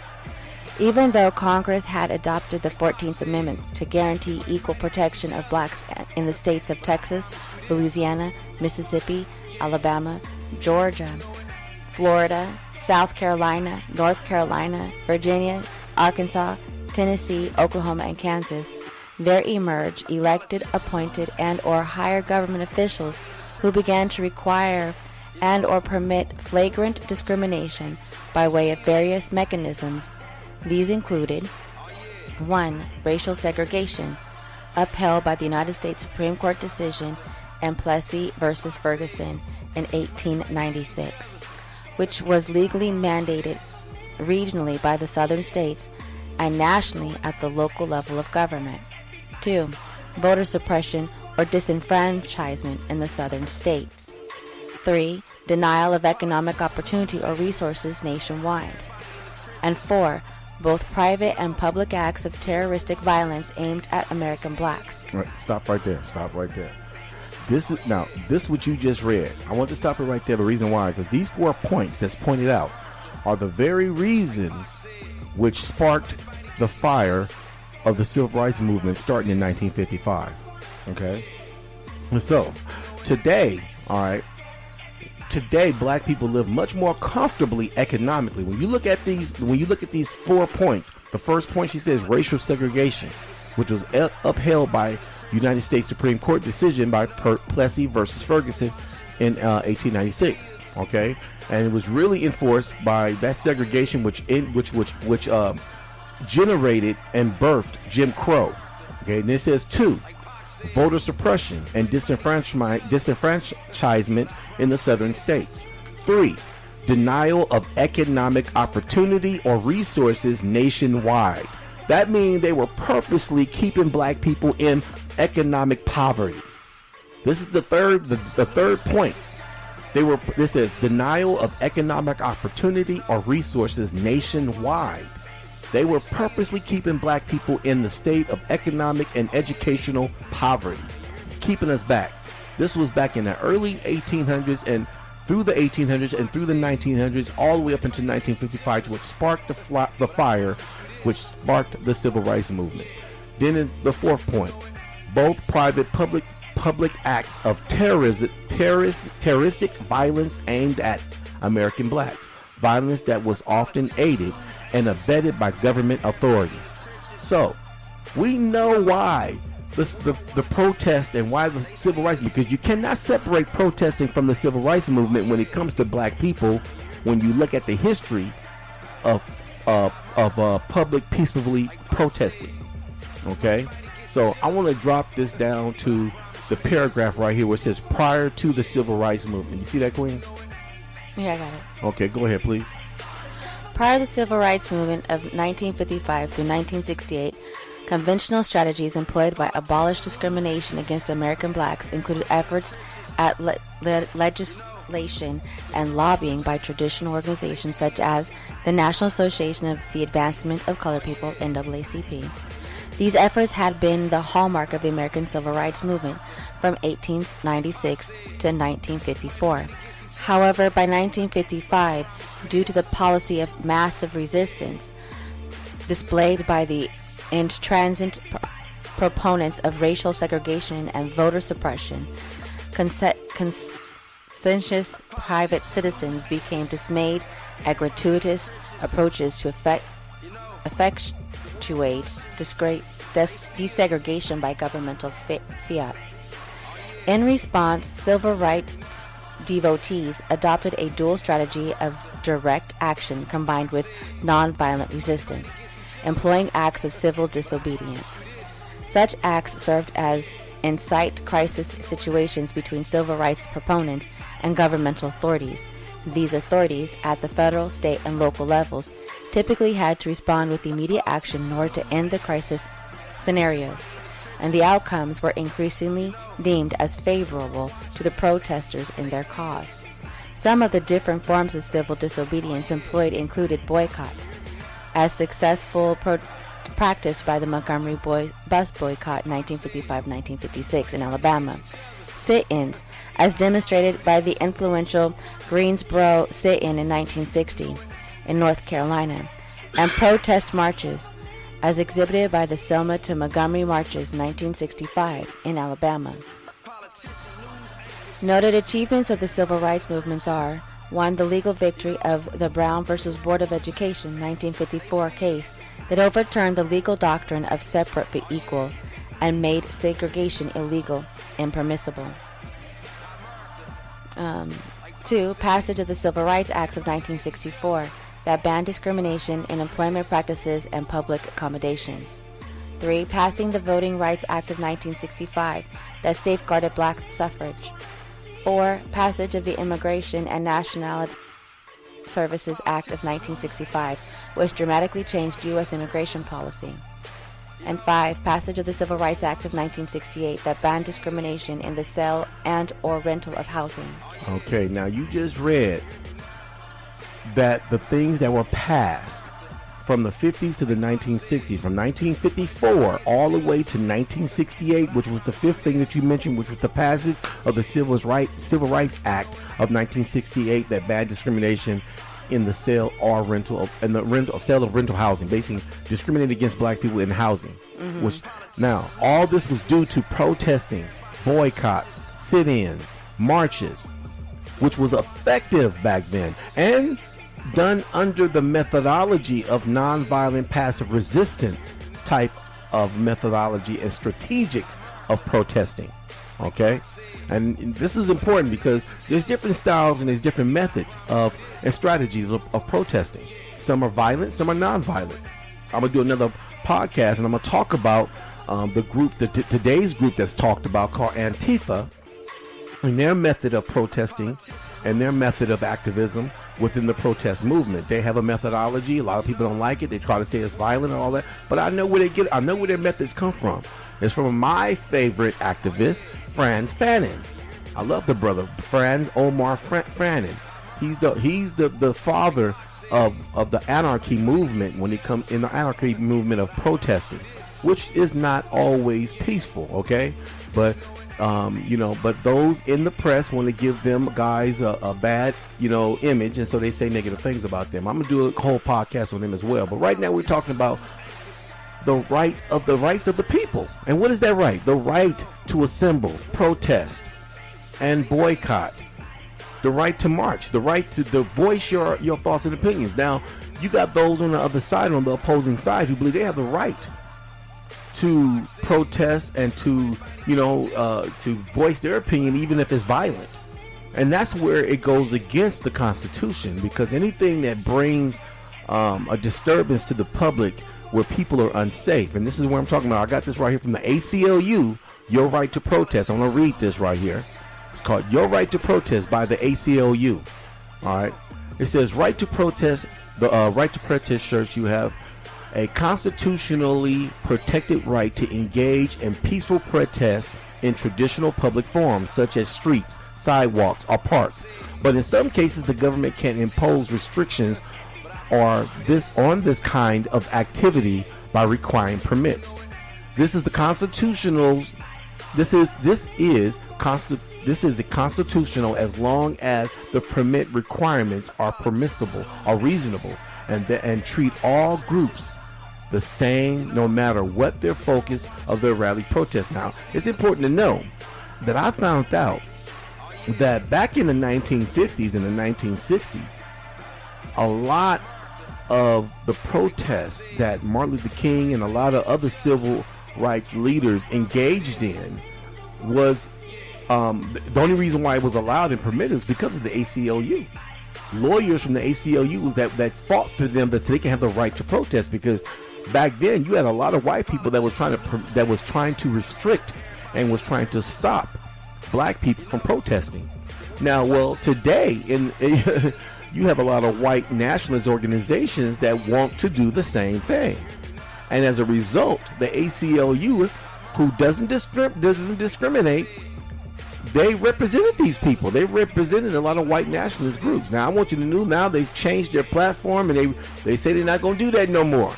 Even though Congress had adopted the 14th Amendment to guarantee equal protection of blacks in the states of Texas, Louisiana, Mississippi, Alabama, Georgia, Florida, South Carolina, North Carolina, Virginia, Arkansas, Tennessee, Oklahoma, and Kansas, there emerged elected, appointed, and or higher government officials who began to require and or permit flagrant discrimination by way of various mechanisms. These included 1. Racial segregation, upheld by the United States Supreme Court decision in Plessy v. Ferguson in 1896, which was legally mandated regionally by the southern states and nationally at the local level of government. 2. Voter suppression or disenfranchisement in the southern states. 3. Denial of economic opportunity or resources nationwide. And 4. Both private and public acts of terroristic violence aimed at American blacks. All right, stop right there. This what you just read. I want to stop it right there. The reason why, because these 4 points that's pointed out are the very reasons which sparked the fire of the civil rights movement starting in 1955. Okay, and so today, black people live much more comfortably economically. When you look at these 4 points, the first point she says racial segregation, which was upheld by United States Supreme Court decision by Plessy versus Ferguson in 1896. Okay, and it was really enforced by that segregation, which generated and birthed Jim Crow. Okay, and it says 2. Voter suppression and disenfranchisement in the southern states. 3. Denial of economic opportunity or resources nationwide. That means they were purposely keeping black people in economic poverty. This is the third point. This says denial of economic opportunity or resources nationwide. They were purposely keeping black people in the state of economic and educational poverty, keeping us back. This was back in the early 1800s and through the 1800s and through the 1900s, all the way up into 1955, which sparked the fire, which sparked the civil rights movement. Then in the 4th point, both private public acts of terroristic violence aimed at American blacks, violence that was often aided and abetted by government authorities. So we know why the protest and why the civil rights, because you cannot separate protesting from the civil rights movement when it comes to black people. When you look at the history of public peacefully protesting. Okay, so I want to drop this down to the paragraph right here where it says prior to the civil rights movement. You see that, Queen? Yeah, I got it. Okay, go ahead, please. Prior to the civil rights movement of 1955 through 1968, conventional strategies employed by abolish discrimination against American blacks included efforts at legislation and lobbying by traditional organizations such as the National Association of the Advancement of Colored People, NAACP. These efforts had been the hallmark of the American Civil Rights Movement from 1896 to 1954. However, by 1955, due to the policy of massive resistance displayed by the intransigent proponents of racial segregation and voter suppression, conscientious private citizens became dismayed at gratuitous approaches to effectuate desegregation by governmental fiat. In response, civil rights devotees adopted a dual strategy of direct action combined with nonviolent resistance, employing acts of civil disobedience. Such acts served as incite crisis situations between civil rights proponents and governmental authorities. These authorities, at the federal, state, and local levels, typically had to respond with immediate action in order to end the crisis scenarios, and the outcomes were increasingly deemed as favorable to the protesters in their cause. Some of the different forms of civil disobedience employed included boycotts, as successful practiced by the Montgomery bus boycott in 1955-1956 in Alabama, sit-ins, as demonstrated by the influential Greensboro sit-in in 1960 in North Carolina, and protest marches, as exhibited by the Selma to Montgomery marches in 1965 in Alabama. Noted achievements of the civil rights movements are: 1. The legal victory of the Brown versus Board of Education 1954 case that overturned the legal doctrine of separate but equal and made segregation illegal and permissible. 2. Passage of the Civil Rights Acts of 1964 that banned discrimination in employment practices and public accommodations. 3. Passing the Voting Rights Act of 1965 that safeguarded blacks' suffrage. 4. Passage of the Immigration and Nationality Services Act of 1965, which dramatically changed U.S. immigration policy. And 5. Passage of the Civil Rights Act of 1968 that banned discrimination in the sale and or rental of housing. Okay, now you just read that the things that were passed from the 50s to the 1960s, from 1954 all the way to 1968, which was the fifth thing that you mentioned, which was the passage of the Civil Rights Act of 1968 that banned discrimination in the sale or rental of, sale of rental housing, basically discriminating against black people in housing. Which now all this was due to protesting, boycotts, sit-ins, marches, which was effective back then and done under the methodology of nonviolent passive resistance type of methodology and strategics of protesting. Okay, and this is important because there's different styles and there's different methods of and strategies of protesting. Some are violent, some are non-violent. I'm gonna do another podcast and I'm gonna talk about the group, today's group that's talked about, called Antifa, and their method of protesting and their method of activism within the protest movement. They have a methodology. A lot of people don't like it. They try to say it's violent and all that, but I know where I know where their methods come from. It's from my favorite activist, Franz Fanon. I love the brother, Franz Omar Fanon. He's the father of the anarchy movement when it comes in the anarchy movement of protesting, which is not always peaceful, okay? But but those in the press want to give them guys a bad, image, and so they say negative things about them. I'm gonna do a whole podcast on them as well. But right now we're talking about the rights of the people. And what is that right? The right to assemble, protest, and boycott. The right to march, the right to voice your thoughts and opinions. Now, you got those on the other side, on the opposing side, who believe they have the right to protest and to voice their opinion, even if it's violent. And that's where it goes against the Constitution, because anything that brings a disturbance to the public where people are unsafe, and this is what I'm talking about. I got this right here from the ACLU, Your Right to Protest. I'm going to read this right here. It's called Your Right to Protest by the ACLU. All right. It says, right to protest, the right to protest shirts, you have a constitutionally protected right to engage in peaceful protest in traditional public forums such as streets, sidewalks, or parks. But in some cases, the government can impose restrictions on this kind of activity by requiring permits. This is the constitutional. This is the constitutional as long as the permit requirements are permissible or reasonable, and treat all groups the same no matter what their focus of their rally protest. Now, it's important to know that I found out that back in the 1950s and the 1960s, a lot of the protests that Martin Luther King and a lot of other civil rights leaders engaged in was the only reason why it was allowed and permitted is because of the ACLU. Lawyers from the ACLU that fought for them so they can have the right to protest, because back then you had a lot of white people that was trying to restrict and was trying to stop black people from protesting. Now, well, today you have a lot of white nationalist organizations that want to do the same thing, and as a result, the ACLU, who doesn't discriminate, they represented these people. They represented a lot of white nationalist groups. Now, I want you to know, now they've changed their platform, and they say they're not going to do that no more.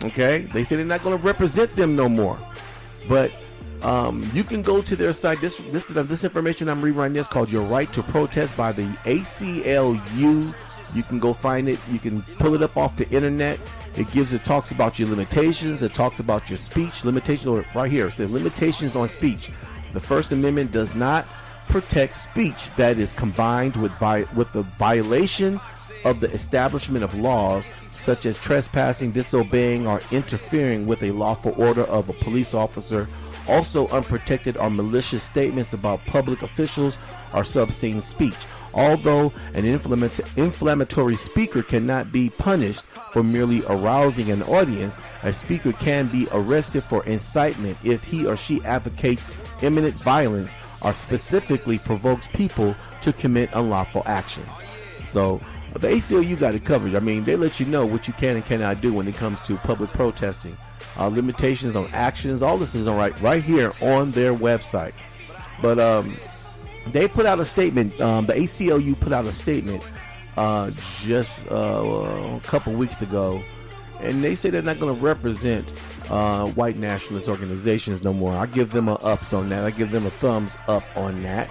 Okay, they say they're not going to represent them no more. But you can go to their site. This information I'm reading right now is called Your Right to Protest by the ACLU. You can go find it. You can pull it up off the internet. It talks about your limitations. It talks about your speech limitations. Right here, it says limitations on speech. The First Amendment does not protect speech that is combined with the violation of the establishment of laws, such as trespassing, disobeying, or interfering with a lawful order of a police officer. Also, unprotected or malicious statements about public officials or obscene speech. Although an inflammatory speaker cannot be punished for merely arousing an audience, a speaker can be arrested for incitement if he or she advocates imminent violence or specifically provokes people to commit unlawful actions. So the ACLU got it covered. I mean, they let you know what you can and cannot do when it comes to public protesting. Limitations on actions, all this is right here on their website. But they put out a statement. The ACLU put out a statement just a couple weeks ago, and they say they're not going to represent white nationalist organizations no more. I give them a ups on that. I give them a thumbs up on that.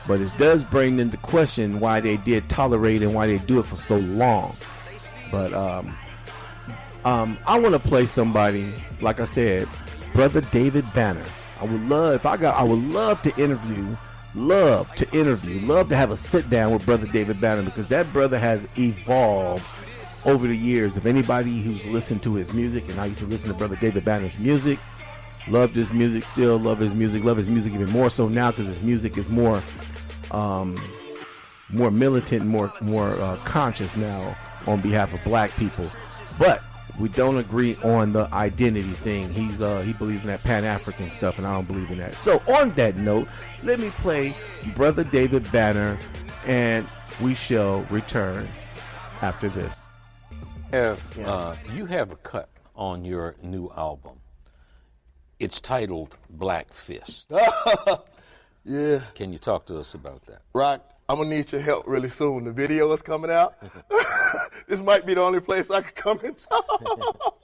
But it does bring into question why they did tolerate and why they do it for so long. But I want to play somebody, like I said, Brother David Banner. I would love to have a sit down with Brother David Banner, because that brother has evolved over the years. If anybody who's listened to his music, and I used to listen to Brother David Banner's music, loved his music, still love his music even more so now, because his music is more militant, more conscious now on behalf of black people. But we don't agree on the identity thing. He believes in that Pan-African stuff, and I don't believe in that. So on that note, let me play Brother David Banner, and we shall return after this. You have a cut on your new album. It's titled Black Fist. Yeah. Can you talk to us about that? Rock, I'm going to need your help really soon. The video is coming out. This might be the only place I could come and talk.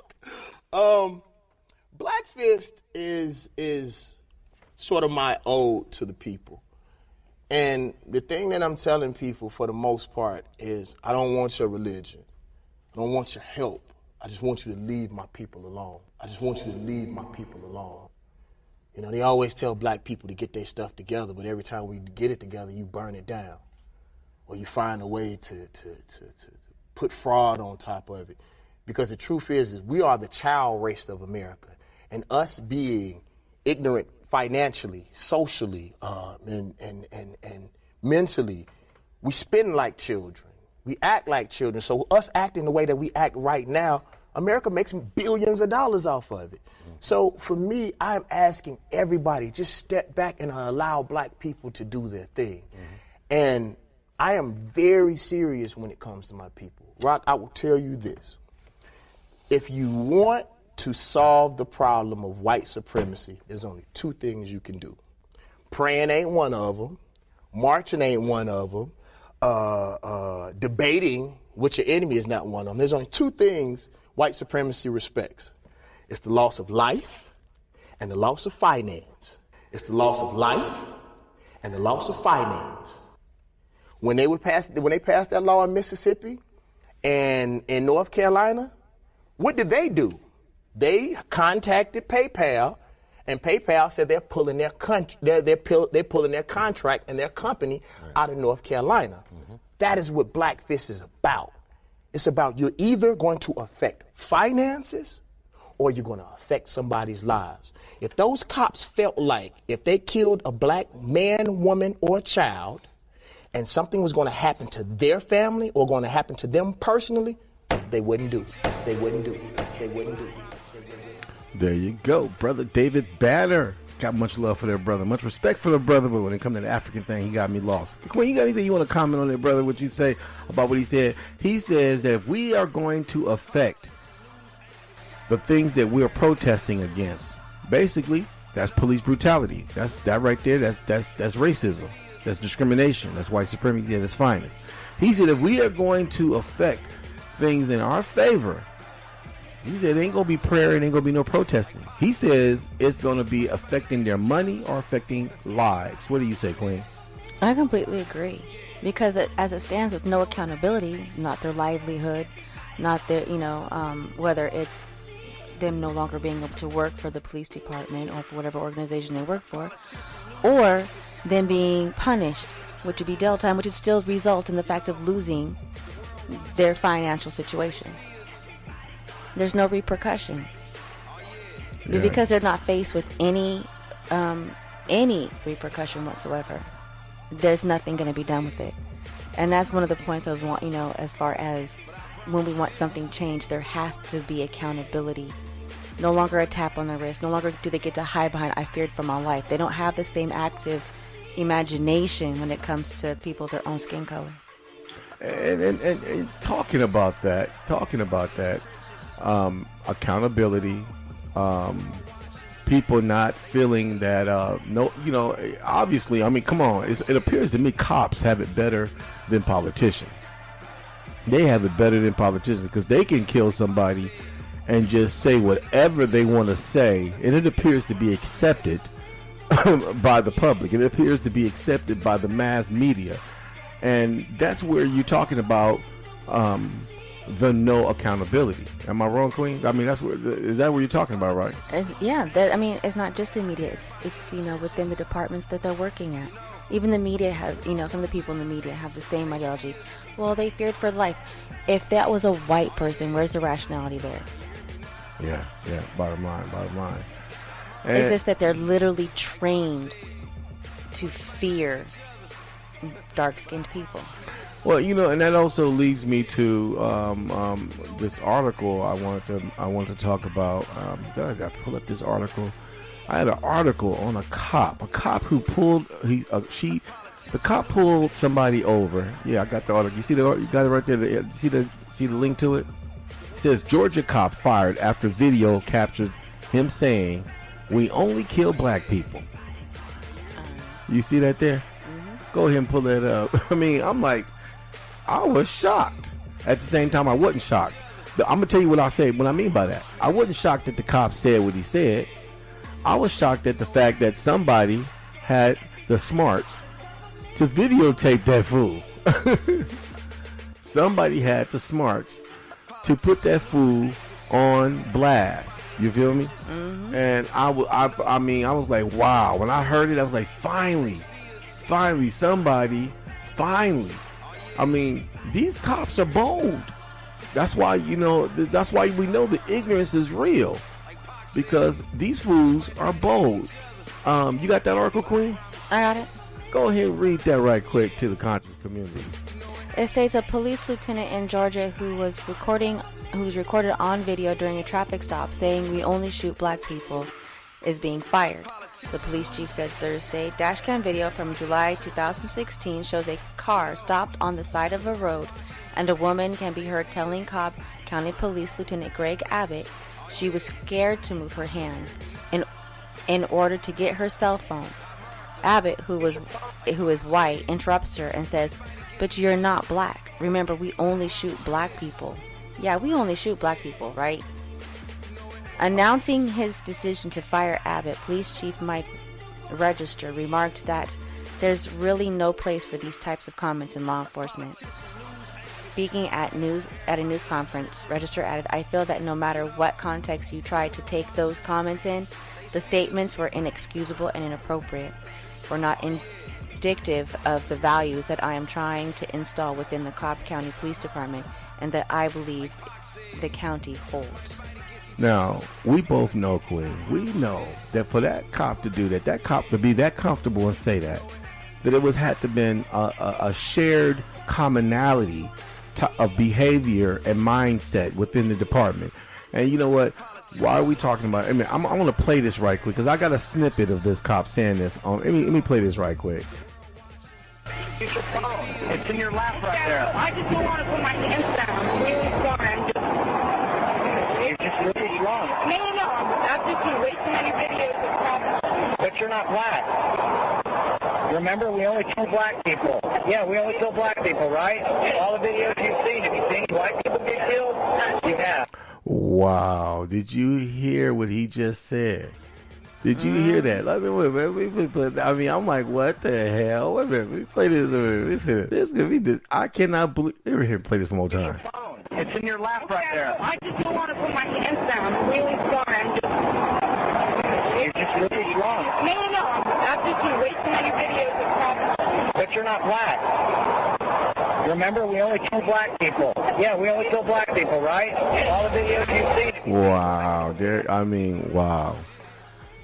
Black Fist is sort of my ode to the people. And the thing that I'm telling people for the most part is, I don't want your religion. I don't want your help. I just want you to leave my people alone. I just want you to leave my people alone. You know, they always tell black people to get their stuff together, but every time we get it together, you burn it down. Or you find a way to put fraud on top of it. Because the truth is we are the child race of America. And us being ignorant financially, socially, and mentally, we spend like children. We act like children. So us acting the way that we act right now, America makes billions of dollars off of it. So for me, I'm asking everybody, just step back and allow black people to do their thing. And I am very serious when it comes to my people. Rock, I will tell you this. If you want to solve the problem of white supremacy, there's only two things you can do. Praying ain't one of them. Marching ain't one of them. Debating with your enemy is not one of them. There's only two things white supremacy respects. It's the loss of life and the loss of finance. It's the loss of life and the loss of finance. When they passed that law in Mississippi and in North Carolina, what did they do? They contacted PayPal, and PayPal said they're pulling their pulling their contract and their company out of North Carolina. That is what Black Fist is about. It's about you're either going to affect finances or you're going to affect somebody's lives. If those cops felt like if they killed a black man, woman, or child, and something was going to happen to their family or going to happen to them personally, they wouldn't do it. They wouldn't do it. They wouldn't do it. There you go, Brother David Banner. Got much love for that brother, much respect for the brother, but when it comes to the African thing, he got me lost. Quinn, you got anything you want to comment on that, brother, what you say about what he said? He says that if we are going to affect the things that we're protesting against, basically, that's police brutality. That right there, that's racism. That's discrimination. That's white supremacy at its finest. He said if we are going to affect things in our favor, he said it ain't going to be prayer, it ain't going to be no protesting. He says it's going to be affecting their money or affecting lives. What do you say, Queen? I completely agree. Because as it stands, with no accountability, not their livelihood, not their, whether it's them no longer being able to work for the police department or for whatever organization they work for, or them being punished, which would be jail time, which would still result in the fact of losing their financial situation. There's no repercussion. Yeah. Because they're not faced with any repercussion whatsoever. There's nothing going to be done with it. And that's one of the points I was want, as far as when we want something changed, there has to be accountability. No longer a tap on the wrist. No longer do they get to hide behind, I feared for my life. They don't have the same active imagination when it comes to people of their own skin color. And talking about that, accountability, people not feeling that, obviously, I mean, come on, it appears to me cops have it better than politicians. They have it better than politicians because they can kill somebody and just say whatever they want to say, and it appears to be accepted by the public. It appears to be accepted by the mass media. And that's where you're talking about the no accountability. Am I wrong, Queen? I mean, is that what you're talking about, right? It's not just in media. It's within the departments that they're working at. Even the media has, some of the people in the media have the same ideology. Well, they feared for life. If that was a white person, where's the rationality there? Yeah. Bottom line. And it's just that they're literally trained to fear dark-skinned people. Well, and that also leads me to this article I wanted to talk about. I got to pull up this article. I had an article on a cop who pulled the cop pulled somebody over. Yeah, I got the article. You got it right there. See the link to it? It says Georgia cop fired after video captures him saying, "We only kill black people." You see that there? Go ahead and pull that up. I mean, I'm like, I was shocked. At the same time, I wasn't shocked. I'm gonna tell you what I mean by that. I wasn't shocked that the cop said what he said. I was shocked at the fact that somebody had the smarts to videotape that fool. Somebody had the smarts to put that fool on blast. You feel me? Mm-hmm. And I was like, wow. When I heard it, I was like, finally, somebody. I mean, these cops are bold. That's why we know the ignorance is real, because these fools are bold. You got that article, Queen? I got it. Go ahead and read that right quick to the conscious community. It states a police lieutenant in Georgia who was recorded on video during a traffic stop saying "we only shoot black people" is being fired. The police chief said Thursday dashcam video from July 2016 shows a car stopped on the side of a road, and a woman can be heard telling Cobb County Police Lieutenant Greg Abbott she was scared to move her hands in order to get her cell phone. Abbott, who is white, interrupts her and says, "But you're not black. Remember, we only shoot black people." Yeah, we only shoot black people, right? Announcing his decision to fire Abbott, Police Chief Mike Register remarked that there's really no place for these types of comments in law enforcement. Speaking at a news conference, Register added, "I feel that no matter what context you try to take those comments in, the statements were inexcusable and inappropriate. We're not indicative of the values that I am trying to install within the Cobb County Police Department and that I believe the county holds." Now, we both know, Quinn, we know that for that cop to do that cop to be that comfortable and say that it had to been a shared commonality of behavior and mindset within the department. And you know what? Why are we talking about it? I mean, I'm going to play this right quick because I got a snippet of this cop saying this. Let me play this right quick. It's your phone. It's in your lap right there. I just don't want to put my hands down. I'm really sorry. You're just really wrong. No. I've just seen way too many videos of cops. But you're not black. Remember, we only kill black people. Yeah, we only kill black people, right? All the videos you've seen, have you seen white people get killed? You have. Wow. Did you hear what he just said? Did you hear that? I mean, I'm like, what the hell? Wait a minute. Let me play this. This could be this. I cannot believe. Let me play this one more time. It's in your lap right there. I just don't want to put my hands down. I'm really sorry. You're just really wrong. No. I've just seen way too many videos of cops. But you're not black. Remember, we only kill black people. Yeah, we only kill black people, right? All the videos you've seen. Wow. Wow.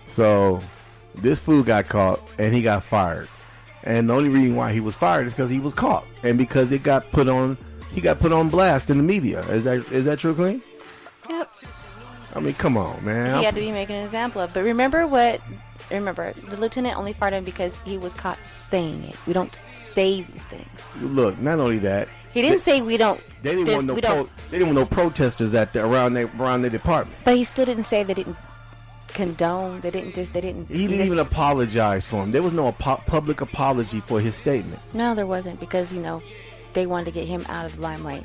So, this fool got caught and he got fired. And the only reason why he was fired is because he was caught, and because it got put on. He got put on blast in the media. Is that true, Queen? Yep. I mean, come on, man. He had to be making an example of. But remember, the lieutenant only fired him because he was caught saying it. We don't say these things. Look, not only that. He didn't say we don't. They didn't want no protesters around their department. But he still didn't say they didn't condone. He didn't even apologize for him. There was no public apology for his statement. No, there wasn't, because they wanted to get him out of the limelight.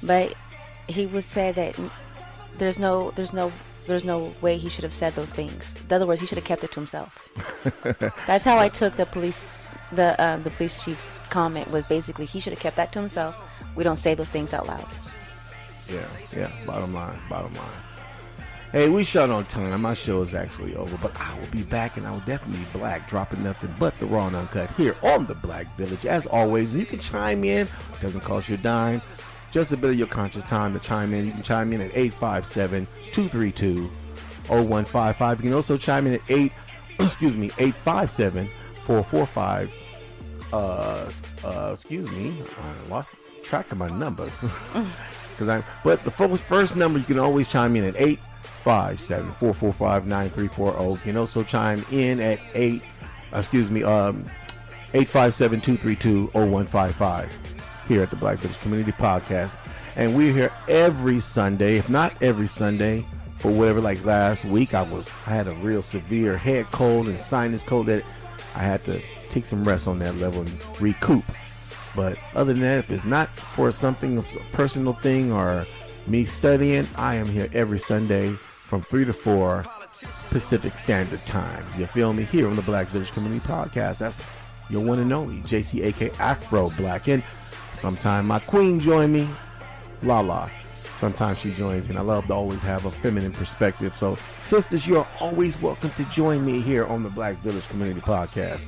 But he would say that there's no way he should have said those things. In other words, he should have kept it to himself. That's how I took the police chief's comment, was basically he should have kept that to himself. We don't say those things out loud. Yeah. Bottom line. Hey, we shot on time. My show is actually over, but I will be back, and I will definitely be black, dropping nothing but the raw and uncut here on the Black Village. As always, you can chime in. It doesn't cost you a dime. Just a bit of your conscious time to chime in. You can chime in at 857-232-0155. You can also chime in at 857-445. I lost track of my numbers. But the first number, you can always chime in at 857-445-9340. You can also chime in at 857-232-0155 here at the Black Village Community Podcast. And we're here every Sunday, if not every Sunday, for whatever. Like last week, I had a real severe head cold and sinus cold that I had to take some rest on that level and recoup. But other than that, if it's not for something, a personal thing, or me studying, I am here every Sunday from 3 to 4 Pacific Standard Time. You feel me? Here on the Black Village Community Podcast. That's your one and only JC, aka Afro Black. And sometimes my queen join me, Lala. Sometimes she joins me, and I love to always have a feminine perspective. So, sisters, you're always welcome to join me here on the Black Village Community Podcast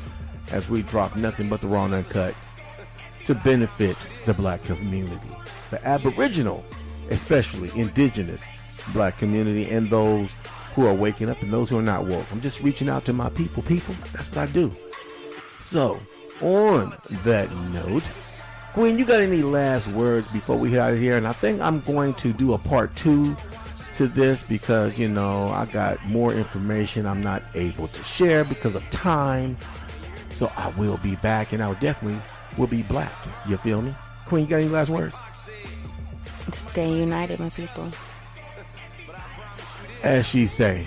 as we drop nothing but the raw and uncut to benefit the black community, the Aboriginal, especially indigenous black community, and those who are waking up and those who are not woke. I'm just reaching out to my people. That's what I do. So, on that note, Queen, you got any last words before we head out of here? And I think I'm going to do a part 2 to this because, I got more information I'm not able to share because of time. So I will be back, and I definitely will be black. You feel me? Queen, you got any last words? Stay united, my people. As she say,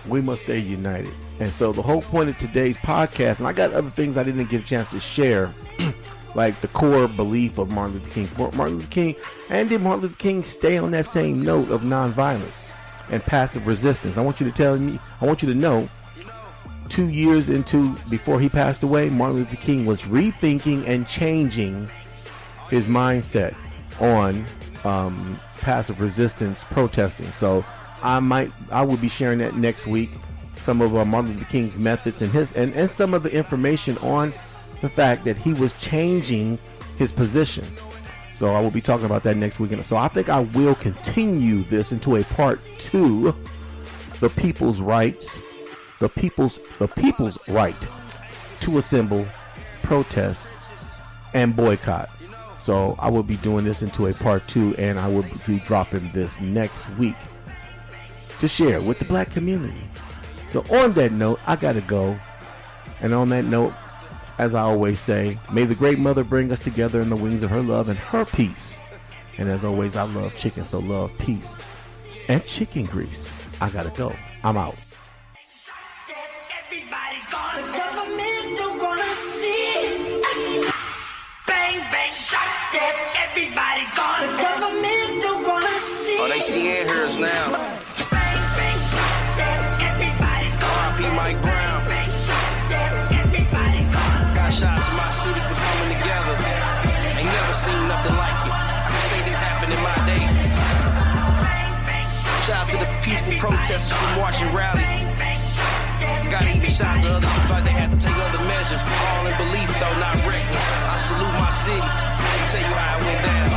we must stay united. And so the whole point of today's podcast, and I got other things I didn't get a chance to share, like the core belief of Martin Luther King. Martin Luther King, and did Martin Luther King stay on that same note of nonviolence and passive resistance? I want you to know, 2 years before he passed away, Martin Luther King was rethinking and changing his mindset on passive resistance protesting. So I will be sharing that next week, some of Martin Luther King's methods and some of the information on the fact that he was changing his position. So I will be talking about that next week. So I think I will continue this into a part 2, the people's rights. The people's right to assemble, protest, and boycott. So I will be doing this into a part 2, and I will be dropping this next week to share with the black community. So on that note, I gotta go. And on that note, as I always say, may the great mother bring us together in the wings of her love and her peace. And as always, I love chicken, so love, peace, and chicken grease. I gotta go. I'm out. Everybody's gonna the government don't wanna see. Oh, they seeing hers now. Everybody's gonna R.I.P. Mike Brown. Got shout out to my city for coming together. Ain't never seen nothing like it. I can say this happened in my day. Shout out to the peaceful protesters who march and rally. Gotta even shout out to others who felt they had to take other measures. All in belief though, not reckless. I salute my city. Tell you how it went down.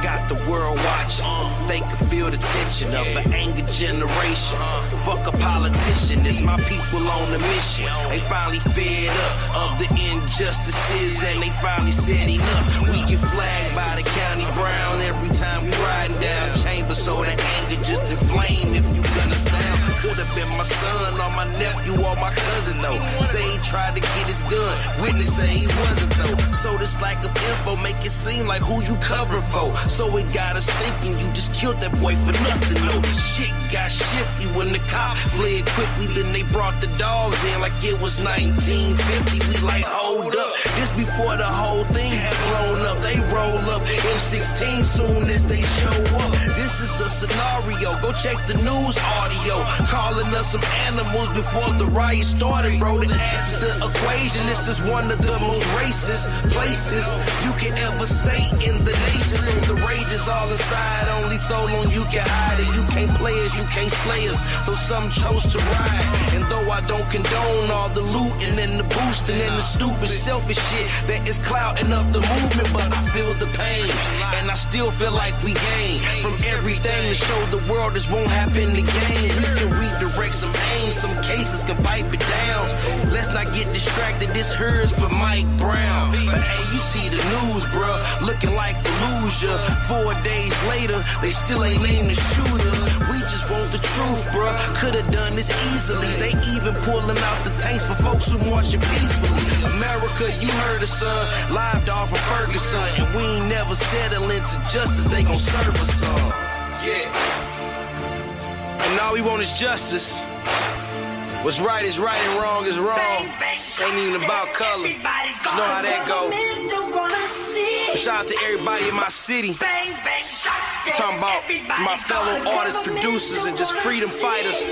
Got the world watching. they could feel the tension of an anger generation. Fuck a politician, it's my people on a mission. They finally fed up of the injustices and they finally said enough. We get flagged by the county brown every time we riding down Chambers, so the anger just inflamed if you gun us down. Could have been my son or my nephew or my cousin though. Say he tried to get his gun, witness say he wasn't though. So this lack of info make it seem like who you covering for. So it got us thinking you just killed that boy for nothing. No, shit got shifty when the cop fled quickly. Then they brought the dogs in like it was 1950. We like, hold up, this before the whole thing had blown up. They roll up M16 soon as they show up. This is the scenario, go check the news audio. Calling us some animals before the riot started, bro. To add to the equation, this is one of the most racist places you can ever stay in the nation. So the rage is all inside, only so long you can hide it. You can't play us, you can't slay us, so some chose to ride. And though I don't condone all the looting and the boosting and the stupid selfish shit that is clouding up the movement, but I feel the pain, and I still feel like we gain from everything to show the world this won't happen again. We can redirect some aim, some cases can pipe it down. Let's not get distracted, this here's for Mike Brown. But hey, you see the news, bruh, looking like Fallujah. 4 days later, they still ain't named the shooter. We just want the truth, bruh, could've done this easily. They even pulling out the tanks for folks who marching peacefully. America, you heard us, son, live dog from Ferguson. And we ain't never settle into justice, they gon' serve us some. Yeah. And all we want is justice. What's right is right and wrong is wrong. Ain't even about color. You know how that go. Shout out to everybody in my city. I'm talking about my fellow artists, producers, and just freedom fighters.